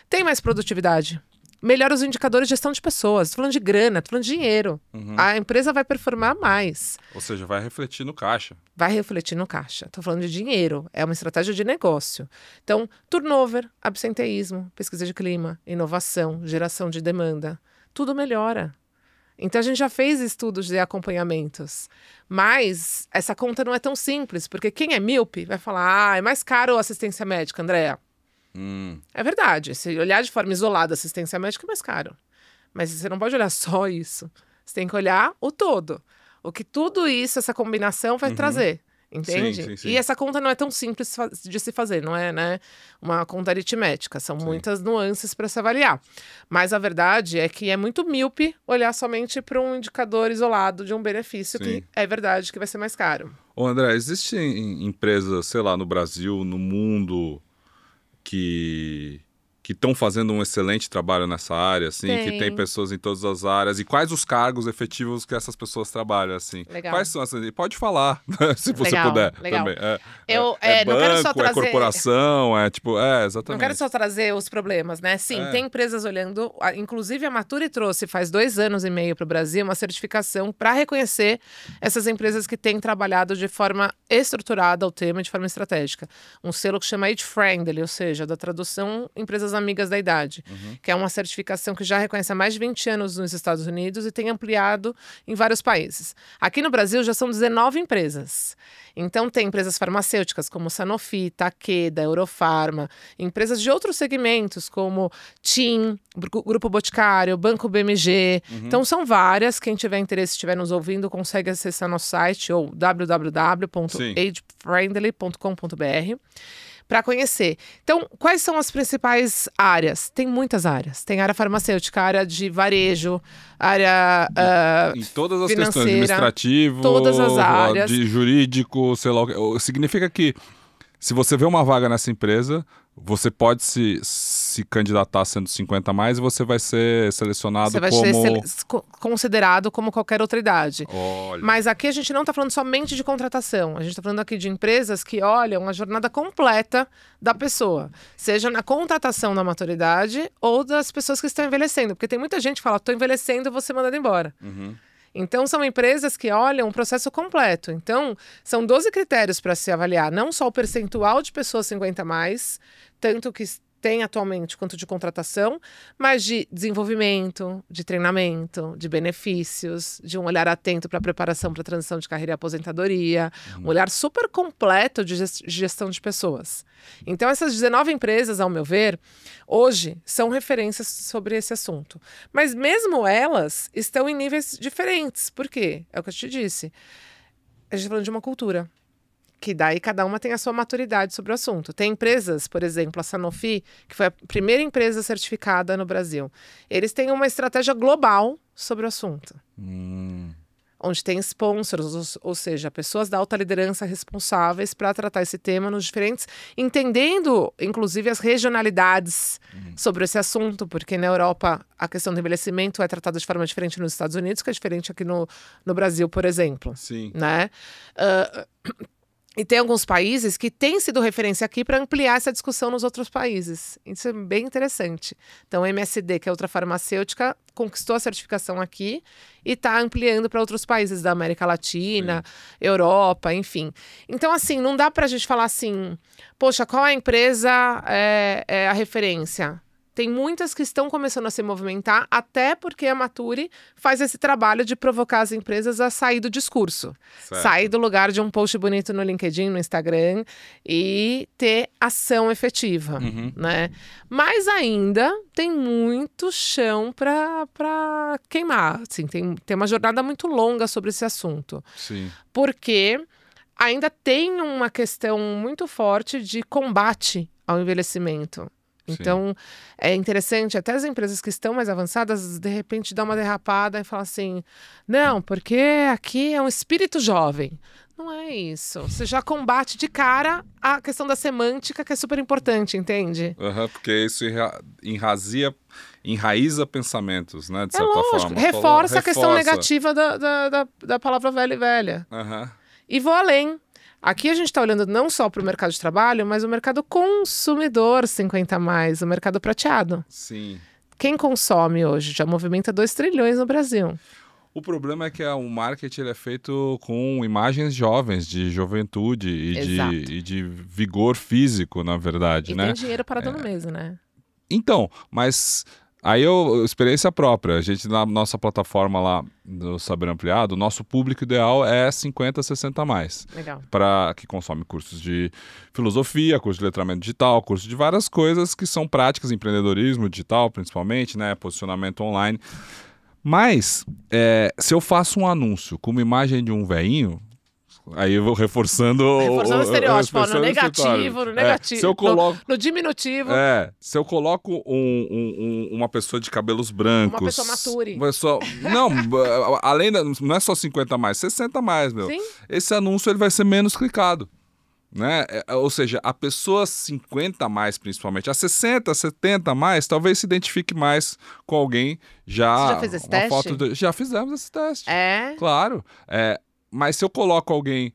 tem mais produtividade. Melhora os indicadores de gestão de pessoas. Tô falando de grana, tô falando de dinheiro. A empresa vai performar mais. Ou seja, vai refletir no caixa. Vai refletir no caixa. Tô falando de dinheiro. É uma estratégia de negócio. Então, turnover, absenteísmo, pesquisa de clima, inovação, geração de demanda. Tudo melhora. Então, a gente já fez estudos de acompanhamentos. Mas essa conta não é tão simples, porque quem é míope vai falar, é mais caro a assistência médica, Andréa. É verdade. Se olhar de forma isolada a assistência médica é mais caro. Mas você não pode olhar só isso. Você tem que olhar o todo. O que tudo isso, essa combinação vai trazer. Entende? Sim. E essa conta não é tão simples de se fazer, não é, né, uma conta aritmética, são muitas nuances para se avaliar. Mas a verdade é que é muito míope olhar somente para um indicador isolado de um benefício que é verdade que vai ser mais caro. Ô André, existem empresas, sei lá, no Brasil, no mundo, que estão fazendo um excelente trabalho nessa área, assim, que tem pessoas em todas as áreas. E quais os cargos efetivos que essas pessoas trabalham, assim? Legal. Quais são essas? Pode falar, se você puder. Legal. Também. Banco, não quero só trazer... corporação, exatamente. Não quero só trazer os problemas, né? Sim, tem empresas olhando... Inclusive, a Maturi trouxe, faz 2 anos e meio para o Brasil, uma certificação para reconhecer essas empresas que têm trabalhado de forma estruturada o tema, de forma estratégica. Um selo que chama Age Friendly, ou seja, da tradução Empresas Amigas da Idade, que é uma certificação que já reconhece há mais de 20 anos nos Estados Unidos e tem ampliado em vários países. Aqui no Brasil já são 19 empresas. Então tem empresas farmacêuticas como Sanofi, Takeda, Eurofarma, empresas de outros segmentos como TIM, Grupo Boticário, Banco BMG. Então são várias. Quem tiver interesse, estiver nos ouvindo, consegue acessar nosso site ou www.agefriendly.com.br. para conhecer. Então, quais são as principais áreas? Tem muitas áreas. Tem área farmacêutica, área de varejo, área em todas as financeira, questões, administrativo, todas as áreas. De jurídico, sei lá. Significa que se você vê uma vaga nessa empresa, você pode se candidatar sendo 50 a mais e você vai ser selecionado você vai ser considerado como qualquer outra idade. Olha. Mas aqui a gente não está falando somente de contratação. A gente está falando aqui de empresas que olham a jornada completa da pessoa. Seja na contratação da maturidade ou das pessoas que estão envelhecendo. Porque tem muita gente que fala, estou envelhecendo, vou ser mandado embora. Então, são empresas que olham o processo completo. Então, são 12 critérios para se avaliar. Não só o percentual de pessoas 50 a mais, tanto que tem atualmente quanto de contratação, mas de desenvolvimento, de treinamento, de benefícios, de um olhar atento para a preparação para a transição de carreira e aposentadoria, um olhar super completo de gestão de pessoas. Então, essas 19 empresas, ao meu ver, hoje são referências sobre esse assunto. Mas mesmo elas estão em níveis diferentes. Por quê? É o que eu te disse. A gente está falando de uma cultura. Que daí cada uma tem a sua maturidade sobre o assunto. Tem empresas, por exemplo, a Sanofi, que foi a primeira empresa certificada no Brasil. Eles têm uma estratégia global sobre o assunto. Onde tem sponsors, ou seja, pessoas da alta liderança responsáveis para tratar esse tema nos diferentes, entendendo, inclusive, as regionalidades sobre esse assunto, porque na Europa a questão do envelhecimento é tratada de forma diferente nos Estados Unidos, que é diferente aqui no Brasil, por exemplo. Sim. Né? E tem alguns países que têm sido referência aqui para ampliar essa discussão nos outros países. Isso é bem interessante. Então, a MSD, que é outra farmacêutica, conquistou a certificação aqui e está ampliando para outros países da América Latina, Europa, enfim. Então, assim, não dá para a gente falar assim, poxa, qual a empresa é a referência? Tem muitas que estão começando a se movimentar, até porque a Mature faz esse trabalho de provocar as empresas a sair do discurso. Certo. Sair do lugar de um post bonito no LinkedIn, no Instagram, e ter ação efetiva, né? Mas ainda tem muito chão para queimar. Assim, tem uma jornada muito longa sobre esse assunto. Sim. Porque ainda tem uma questão muito forte de combate ao envelhecimento. Então, é interessante, até as empresas que estão mais avançadas, de repente, dão uma derrapada e falam assim, não, porque aqui é um espírito jovem. Não é isso. Você já combate de cara a questão da semântica, que é super importante, entende? Porque isso enraiza pensamentos, né, de certa forma. Reforça a questão negativa da palavra velha e velha. E vou além. Aqui a gente está olhando não só para o mercado de trabalho, mas o mercado consumidor 50+, o mercado prateado. Sim. Quem consome hoje já movimenta 2 trilhões no Brasil. O problema é que o marketing ele é feito com imagens jovens, de juventude e de vigor físico, na verdade, né? E tem dinheiro parado no mês, né? Então, mas... Aí experiência própria, a gente na nossa plataforma lá do Saber Ampliado, o nosso público ideal é 50, 60+. Legal. Para que consome cursos de filosofia, curso de letramento digital, curso de várias coisas que são práticas, empreendedorismo digital principalmente, né, posicionamento online. Mas, se eu faço um anúncio com uma imagem de um veinho, aí eu vou reforçando o estereótipo, no negativo, se eu coloco, no diminutivo. Se eu coloco uma pessoa de cabelos brancos. Uma pessoa mature. Não, não é só 50+, 60+, meu. Sim. Esse anúncio ele vai ser menos clicado. Né? Ou seja, a pessoa 50+, principalmente, a 60, 70+, talvez se identifique mais com alguém já. Você já fez esse teste? Já fizemos esse teste. Claro. Mas se eu coloco alguém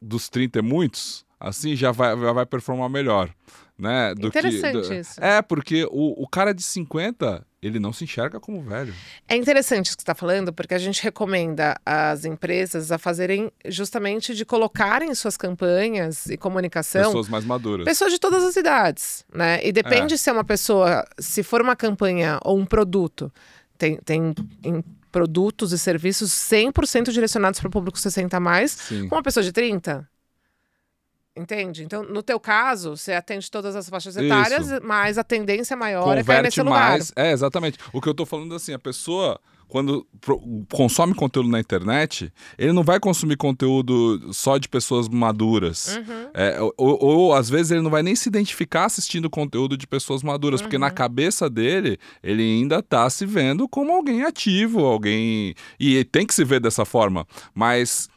dos 30 e muitos, assim já vai performar melhor. Né? Interessante isso. Porque o cara de 50, ele não se enxerga como velho. É interessante isso que você está falando, porque a gente recomenda às empresas a fazerem justamente de colocarem em suas campanhas e comunicação pessoas mais maduras. Pessoas de todas as idades, né? E depende se é uma pessoa, se for uma campanha ou um produto, tem produtos e serviços 100% direcionados para o público 60+, com uma pessoa de 30. Entende? Então, no teu caso, você atende todas as faixas etárias, mas a tendência maior é cair nesse lugar. Exatamente. O que eu tô falando assim, a pessoa, quando consome conteúdo na internet, ele não vai consumir conteúdo só de pessoas maduras. Ou às vezes ele não vai nem se identificar assistindo conteúdo de pessoas maduras, porque na cabeça dele, ele ainda tá se vendo como alguém ativo, alguém... E tem que se ver dessa forma, mas...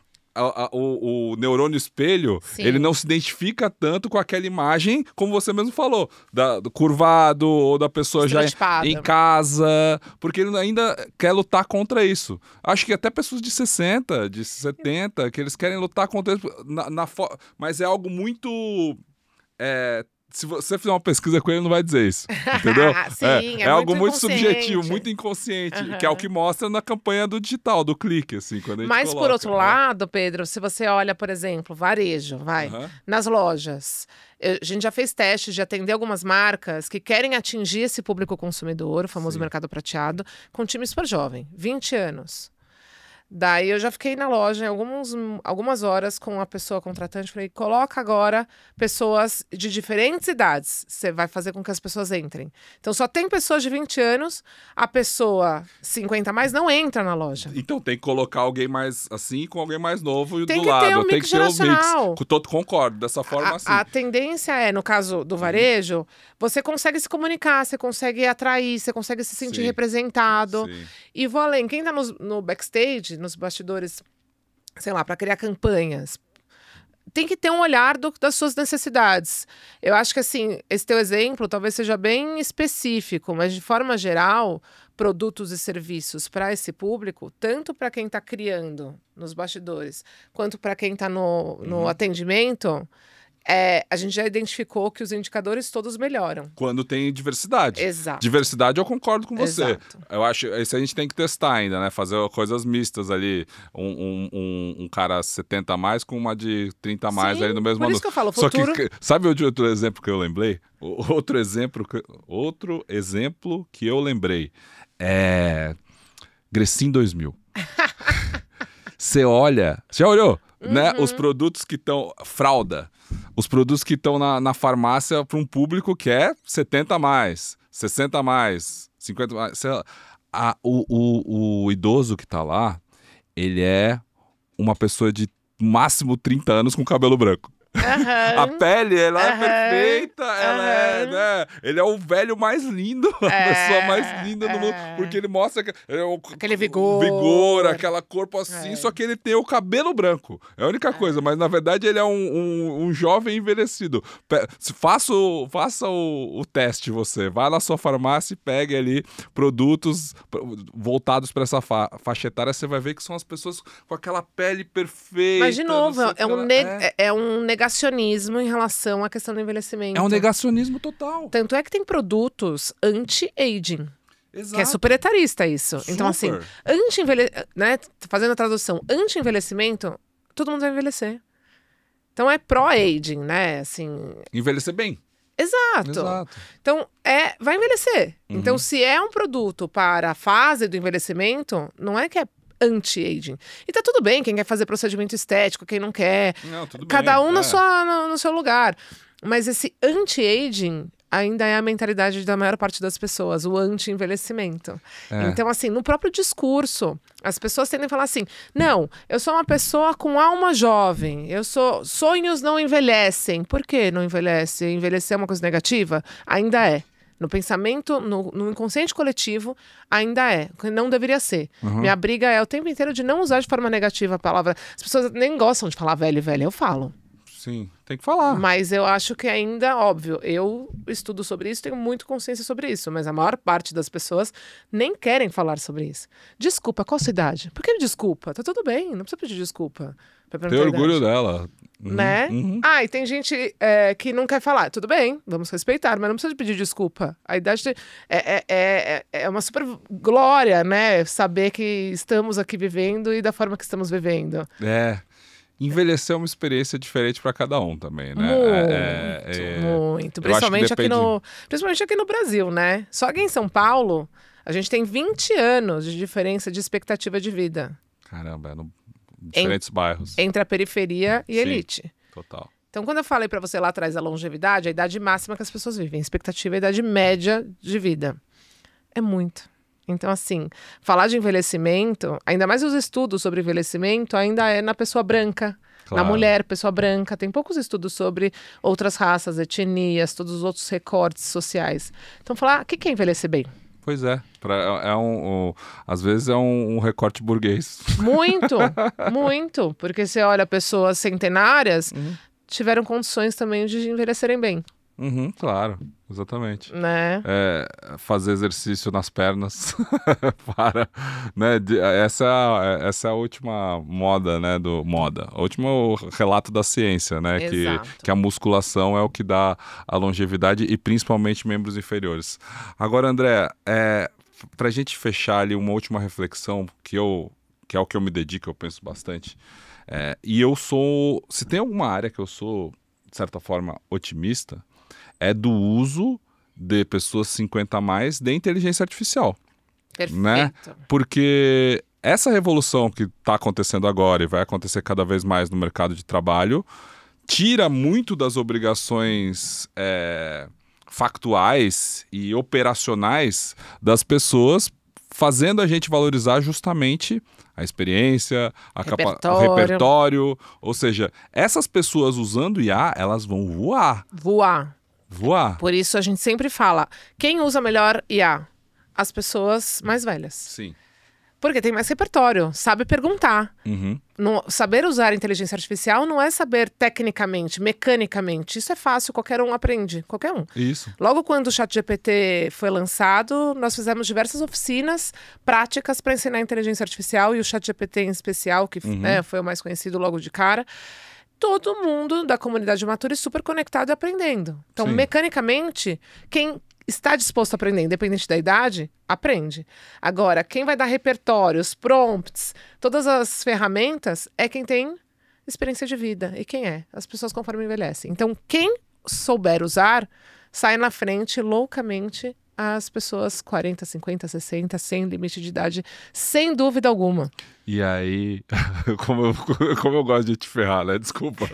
O neurônio espelho, ele não se identifica tanto com aquela imagem, como você mesmo falou, do curvado, ou da pessoa já em casa, porque ele ainda quer lutar contra isso. Acho que até pessoas de 60, de 70, que eles querem lutar contra isso, mas é algo muito se você fizer uma pesquisa com ele, ele não vai dizer isso, entendeu? Sim, é algo muito inconsciente. subjetivo, muito inconsciente, que é o que mostra na campanha do digital, do clique, assim, quando a gente Mas, coloca, por outro né? lado, Pedro, se você olha, por exemplo, varejo, nas lojas. A gente já fez testes de atender algumas marcas que querem atingir esse público consumidor, o famoso Sim. mercado prateado, com um time super jovem, 20 anos. Daí eu já fiquei na loja algumas horas com a pessoa contratante. Falei, coloca agora pessoas de diferentes idades. Você vai fazer com que as pessoas entrem. Então só tem pessoas de 20 anos, a pessoa 50 a mais não entra na loja. Então tem que colocar alguém mais assim com alguém mais novo Tem do que lado. ter um Tem mix que ter o geracional. mix. Concordo, dessa forma assim. A tendência é, no caso do varejo, você consegue se comunicar, você consegue atrair, você consegue se sentir Sim. representado. Sim. E vou além, quem tá no backstage, nos bastidores, sei lá, para criar campanhas, tem que ter um olhar das suas necessidades. Eu acho que, assim, esse teu exemplo talvez seja bem específico, mas de forma geral, produtos e serviços para esse público, tanto para quem está criando nos bastidores, quanto para quem está no atendimento, a gente já identificou que os indicadores todos melhoram. Quando tem diversidade. Exato. Diversidade, eu concordo com você. Exato. Eu acho que isso a gente tem que testar ainda, né? Fazer coisas mistas ali. Um cara 70 a mais com uma de 30 a mais Sim, ali no mesmo por ano. isso que eu falo, Só futuro... que, sabe outro exemplo que eu lembrei? Outro exemplo que eu lembrei é Grecin 2000. Você olha... Já olhou? Né? Os produtos que estão... Fralda. Os produtos que estão na farmácia para um público que é 70 a mais, 60 a mais, 50 a mais. Sei lá. O idoso que está lá, ele é uma pessoa de máximo 30 anos com cabelo branco. A pele, ela é perfeita, ela é, né? Ele é o velho mais lindo, a pessoa mais linda do mundo, porque ele mostra aquele vigor, aquela corpo assim, só que ele tem o cabelo branco. É a única coisa, mas na verdade ele é um jovem envelhecido. Faça o teste você, vai na sua farmácia e pegue ali produtos voltados para essa faixa etária, você vai ver que são as pessoas com aquela pele perfeita. Mas de novo, é um negacionismo em relação à questão do envelhecimento. É um negacionismo total. Tanto é que tem produtos anti-aging. Exato. Que é super etarista isso. Super. Então, assim, né, fazendo a tradução, anti-envelhecimento, todo mundo vai envelhecer. Então é pró-aging, né? Assim... Envelhecer bem. Exato. Então, vai envelhecer. Então, se é um produto para a fase do envelhecimento, não é que é anti-aging. E tá tudo bem, quem quer fazer procedimento estético, quem não quer. Não, tudo cada bem, um no seu lugar. Mas esse anti-aging ainda é a mentalidade da maior parte das pessoas, o anti-envelhecimento. Então, assim, no próprio discurso, as pessoas tendem a falar assim, não, eu sou uma pessoa com alma jovem, sonhos não envelhecem. Por que não envelhece? Envelhecer é uma coisa negativa? Ainda é. No pensamento, no inconsciente coletivo, ainda é. Não deveria ser. Minha briga é o tempo inteiro de não usar de forma negativa a palavra. As pessoas nem gostam de falar velho, eu falo. Sim, tem que falar. Mas eu acho que ainda, óbvio, eu estudo sobre isso, tenho muito consciência sobre isso, mas a maior parte das pessoas nem querem falar sobre isso. Desculpa, qual a sua idade? Por que desculpa? Tá tudo bem, não precisa pedir desculpa. Tem orgulho dela. Né? E tem gente que não quer falar. Tudo bem, vamos respeitar, mas não precisa pedir desculpa. A idade é uma super glória, né? Saber que estamos aqui vivendo e da forma que estamos vivendo. Envelhecer é uma experiência diferente para cada um também, né? Muito. Principalmente aqui no Brasil, né? Só aqui em São Paulo, a gente tem 20 anos de diferença de expectativa de vida. Caramba, diferentes bairros. Entre a periferia e a elite. Total. Então, quando eu falei para você lá atrás da longevidade, a idade máxima que as pessoas vivem, a expectativa é a idade média de vida. É muito. Então, assim, falar de envelhecimento, ainda mais os estudos sobre envelhecimento, ainda é na pessoa branca. Claro. Na mulher, pessoa branca. Tem poucos estudos sobre outras raças, etnias, todos os outros recortes sociais. Então, falar, o que é envelhecer bem? Pois é. Às vezes é um recorte burguês. Muito, muito. Porque você olha pessoas centenárias, tiveram condições também de envelhecerem bem. Claro, exatamente. né? Fazer exercício nas pernas para, né? Essa é a última moda, né? O último relato da ciência, né? Exato. Que a musculação é o que dá a longevidade e principalmente membros inferiores. Agora, André, pra gente fechar ali uma última reflexão que é o que eu me dedico, eu penso bastante. E eu sou, se tem alguma área que eu sou, de certa forma, otimista, é do uso de pessoas 50 a mais de inteligência artificial. Perfeito. Né? Porque essa revolução que está acontecendo agora e vai acontecer cada vez mais no mercado de trabalho tira muito das obrigações factuais e operacionais das pessoas, fazendo a gente valorizar justamente a experiência, o repertório. Ou seja, essas pessoas usando IA, elas vão voar. Voar. Por isso a gente sempre fala, quem usa melhor IA? As pessoas mais velhas. Sim. Porque tem mais repertório, sabe perguntar. Saber usar inteligência artificial não é saber tecnicamente, mecanicamente. Isso é fácil, qualquer um aprende, qualquer um. Isso. Logo quando o ChatGPT foi lançado, nós fizemos diversas oficinas práticas para ensinar inteligência artificial e o ChatGPT em especial, que foi o mais conhecido logo de cara. Todo mundo da comunidade Mature super conectado e aprendendo. Então, mecanicamente, quem está disposto a aprender, independente da idade, aprende. Agora, quem vai dar repertórios, prompts, todas as ferramentas, é quem tem experiência de vida. E quem é? As pessoas conforme envelhecem. Então, quem souber usar, sai na frente loucamente as pessoas 40, 50, 60, sem limite de idade, sem dúvida alguma. E aí, como eu gosto de te ferrar, né? Desculpa.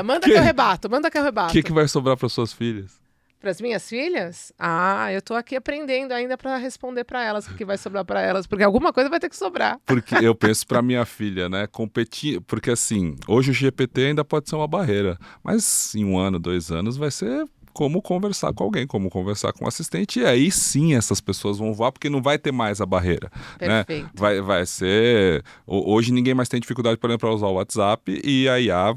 Manda que eu rebato. O que vai sobrar para suas filhas? Para as minhas filhas? Eu tô aqui aprendendo ainda para responder para elas o que vai sobrar para elas, porque alguma coisa vai ter que sobrar. Porque eu penso para minha filha, né? Competir, porque assim, hoje o GPT ainda pode ser uma barreira, mas em 1 ano, 2 anos vai ser como conversar com alguém, como conversar com um assistente, e aí sim essas pessoas vão voar, porque não vai ter mais a barreira. Perfeito. Né? Vai ser... Hoje ninguém mais tem dificuldade, por exemplo, para usar o WhatsApp, e a IA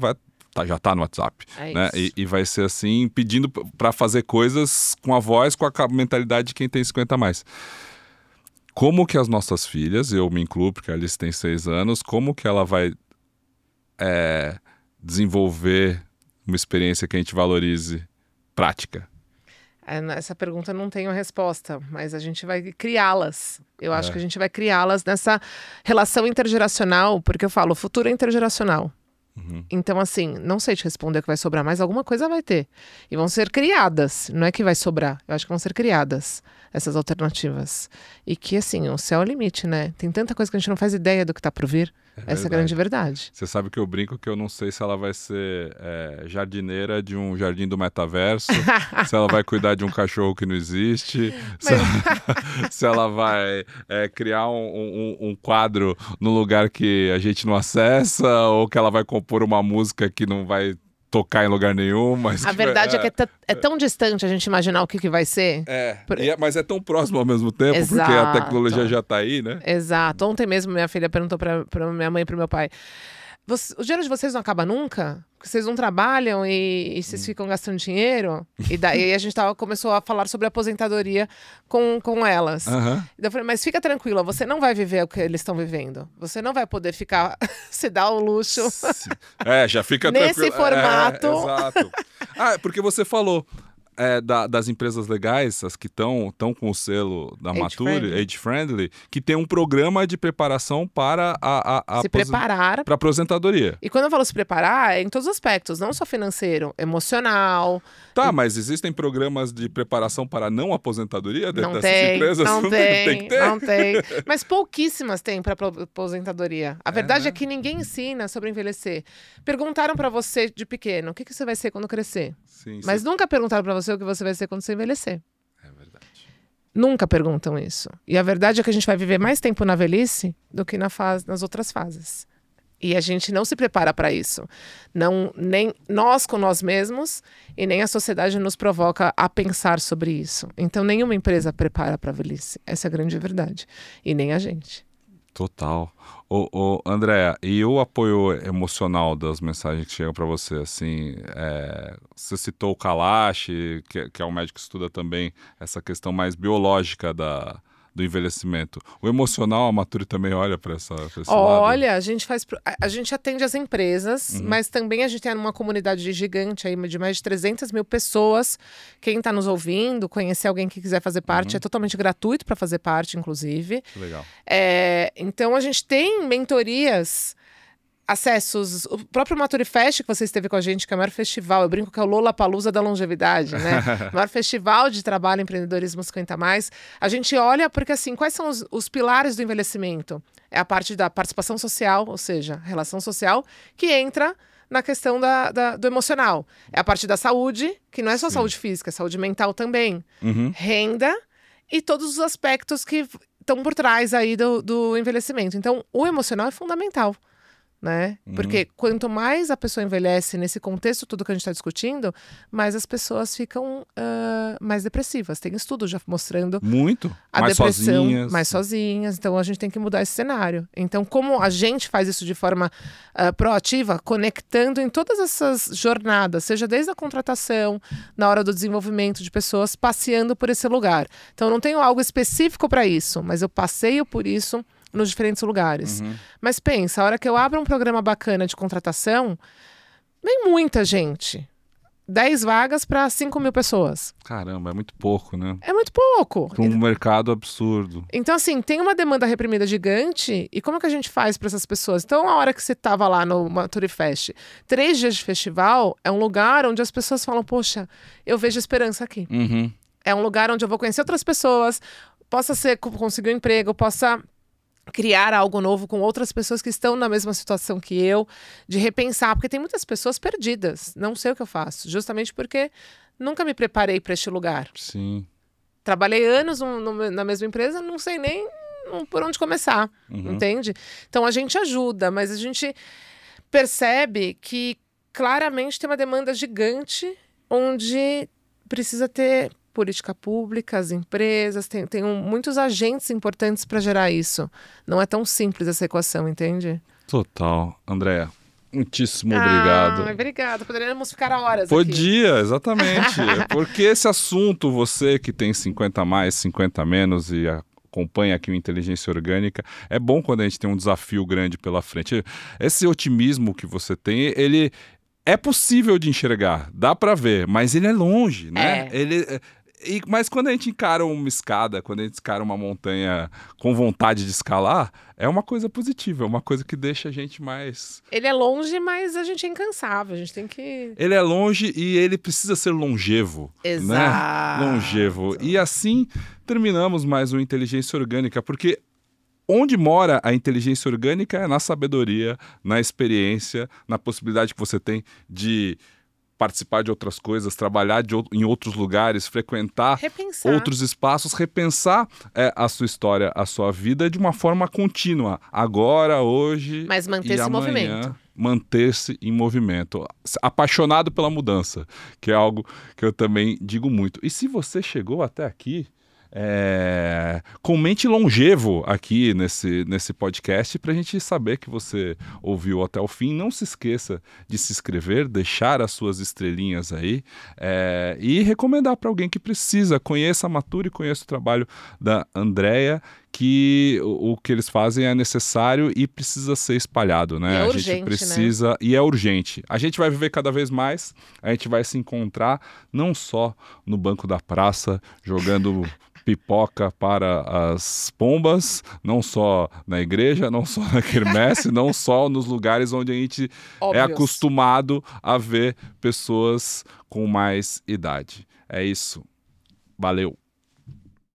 já está no WhatsApp. Né? E vai ser assim, pedindo para fazer coisas com a voz, com a mentalidade de quem tem 50 a mais. Como que as nossas filhas, eu me incluo, porque a Alice tem 6 anos, como que ela vai desenvolver uma experiência que a gente valorize prática? Essa pergunta eu não tenho resposta, mas a gente vai criá-las. Eu acho que a gente vai criá-las nessa relação intergeracional, porque eu falo, o futuro é intergeracional. Então, assim, não sei te responder o que vai sobrar, mas alguma coisa vai ter. E vão ser criadas, não é que vai sobrar. Eu acho que vão ser criadas essas alternativas. E que, assim, o céu é o limite, né? Tem tanta coisa que a gente não faz ideia do que tá por vir. Essa é a grande verdade. Você sabe que eu brinco que eu não sei se ela vai ser jardineira de um jardim do metaverso, se ela vai cuidar de um cachorro que não existe, se ela vai criar um quadro no lugar que a gente não acessa, ou que ela vai compor uma música que não vai tocar em lugar nenhum, mas... A verdade é que é tão distante a gente imaginar o que vai ser. Mas é tão próximo ao mesmo tempo, Exato. Porque a tecnologia já tá aí, né? Exato. Ontem mesmo minha filha perguntou pra minha mãe e pro meu pai, o dinheiro de vocês não acaba nunca? Porque vocês não trabalham e vocês ficam gastando dinheiro? E daí a gente começou a falar sobre aposentadoria com elas. E daí eu falei, mas fica tranquila, você não vai viver o que eles estão vivendo. Você não vai poder ficar, se dar o luxo. Já fica nesse formato. Exato. Porque você falou das empresas legais, as que estão com o selo da Mature, Age Friendly, que tem um programa de preparação para se preparar para aposentadoria. E quando eu falo se preparar, é em todos os aspectos, não só financeiro, emocional. Mas existem programas de preparação para não aposentadoria dessas empresas? Não tem que ter. Não tem. Mas pouquíssimas têm para aposentadoria. A verdade é que ninguém ensina sobre envelhecer. Perguntaram para você de pequeno, o que você vai ser quando crescer? Sim, mas nunca perguntaram para você o que você vai ser quando você envelhecer. É verdade. Nunca perguntam isso. E a verdade é que a gente vai viver mais tempo na velhice do que nas outras fases. E a gente não se prepara para isso. Nem nós com nós mesmos e nem a sociedade nos provoca a pensar sobre isso. Então, nenhuma empresa prepara para a velhice. Essa é a grande verdade. E nem a gente. Total. Ô, Andréa, e o apoio emocional das mensagens que chegam para você? Assim, você citou o Kalash, que é um médico que estuda também essa questão mais biológica do envelhecimento. O emocional, a Maturi também olha para esse lado? Olha, a gente atende as empresas, Uhum. mas também a gente tem uma comunidade gigante aí de mais de 300 mil pessoas. Quem está nos ouvindo, conhecer alguém que quiser fazer parte, é totalmente gratuito para fazer parte, inclusive. Que legal. Então a gente tem mentorias, acessos, o próprio Maturifest que você esteve com a gente, que é o maior festival, eu brinco que é o Lollapalooza da longevidade, né? O maior festival de trabalho em empreendedorismo 50+. A gente olha porque, assim, quais são os pilares do envelhecimento? É a parte da participação social, ou seja, relação social, que entra na questão do emocional. É a parte da saúde, que não é só saúde física, é saúde mental também. Renda e todos os aspectos que estão por trás aí do envelhecimento. Então, o emocional é fundamental. Né? Porque quanto mais a pessoa envelhece nesse contexto tudo que a gente está discutindo, mais as pessoas ficam mais depressivas. Tem estudo já mostrando Muito. a Mais depressão sozinhas. mais sozinhas. Então a gente tem que mudar esse cenário. Então, como a gente faz isso de forma proativa, conectando em todas essas jornadas, seja desde a contratação, na hora do desenvolvimento de pessoas, passeando por esse lugar. Então, eu não tenho algo específico para isso, mas eu passeio por isso nos diferentes lugares. Mas pensa, a hora que eu abro um programa bacana de contratação, vem muita gente. 10 vagas para 5 mil pessoas. Caramba, é muito pouco, né? É muito pouco. Para um mercado absurdo. Então, assim, tem uma demanda reprimida gigante. E como que a gente faz para essas pessoas? Então, a hora que você estava lá no Maturifest, 3 dias de festival, é um lugar onde as pessoas falam, poxa, eu vejo esperança aqui. É um lugar onde eu vou conhecer outras pessoas, possa conseguir um emprego, possa criar algo novo com outras pessoas que estão na mesma situação que eu, de repensar, porque tem muitas pessoas perdidas, não sei o que eu faço, justamente porque nunca me preparei para este lugar. Sim. Trabalhei anos na mesma empresa, não sei nem por onde começar, entende? Então a gente ajuda, mas a gente percebe que claramente tem uma demanda gigante onde precisa ter política pública, as empresas, tem muitos agentes importantes para gerar isso. Não é tão simples essa equação, entende? Total. Andréa, muitíssimo obrigado. Obrigada. Poderíamos ficar horas Podia, aqui. exatamente. Porque esse assunto, você que tem 50 mais, 50 menos e acompanha aqui o Inteligência Orgânica, é bom quando a gente tem um desafio grande pela frente. Esse otimismo que você tem, ele é possível de enxergar, dá para ver, mas ele é longe, né? Mas quando a gente encara uma escada, quando a gente encara uma montanha com vontade de escalar, é uma coisa positiva, é uma coisa que deixa a gente mais... Ele é longe, mas a gente é incansável, a gente tem que... Ele é longe e ele precisa ser longevo. Exato. Né? Longevo. E assim terminamos mais um Inteligência Orgânica, porque onde mora a inteligência orgânica é na sabedoria, na experiência, na possibilidade que você tem de participar de outras coisas, trabalhar em outros lugares, frequentar outros espaços, repensar a sua história, a sua vida de uma forma contínua. Agora, hoje mas manter-se em movimento. Manter-se em movimento. Apaixonado pela mudança, que é algo que eu também digo muito. E se você chegou até aqui, comente longevo aqui nesse podcast para a gente saber que você ouviu até o fim. Não se esqueça de se inscrever, deixar as suas estrelinhas aí e recomendar para alguém que precisa. Conheça a Maturi, conheça o trabalho da Andréa, que o que eles fazem é necessário e precisa ser espalhado, né? É urgente, a gente precisa, né? E é urgente. A gente vai viver cada vez mais, a gente vai se encontrar não só no banco da praça, jogando pipoca para as pombas, não só na igreja, não só na quermesse, não só nos lugares onde a gente é acostumado a ver pessoas com mais idade. É isso. Valeu!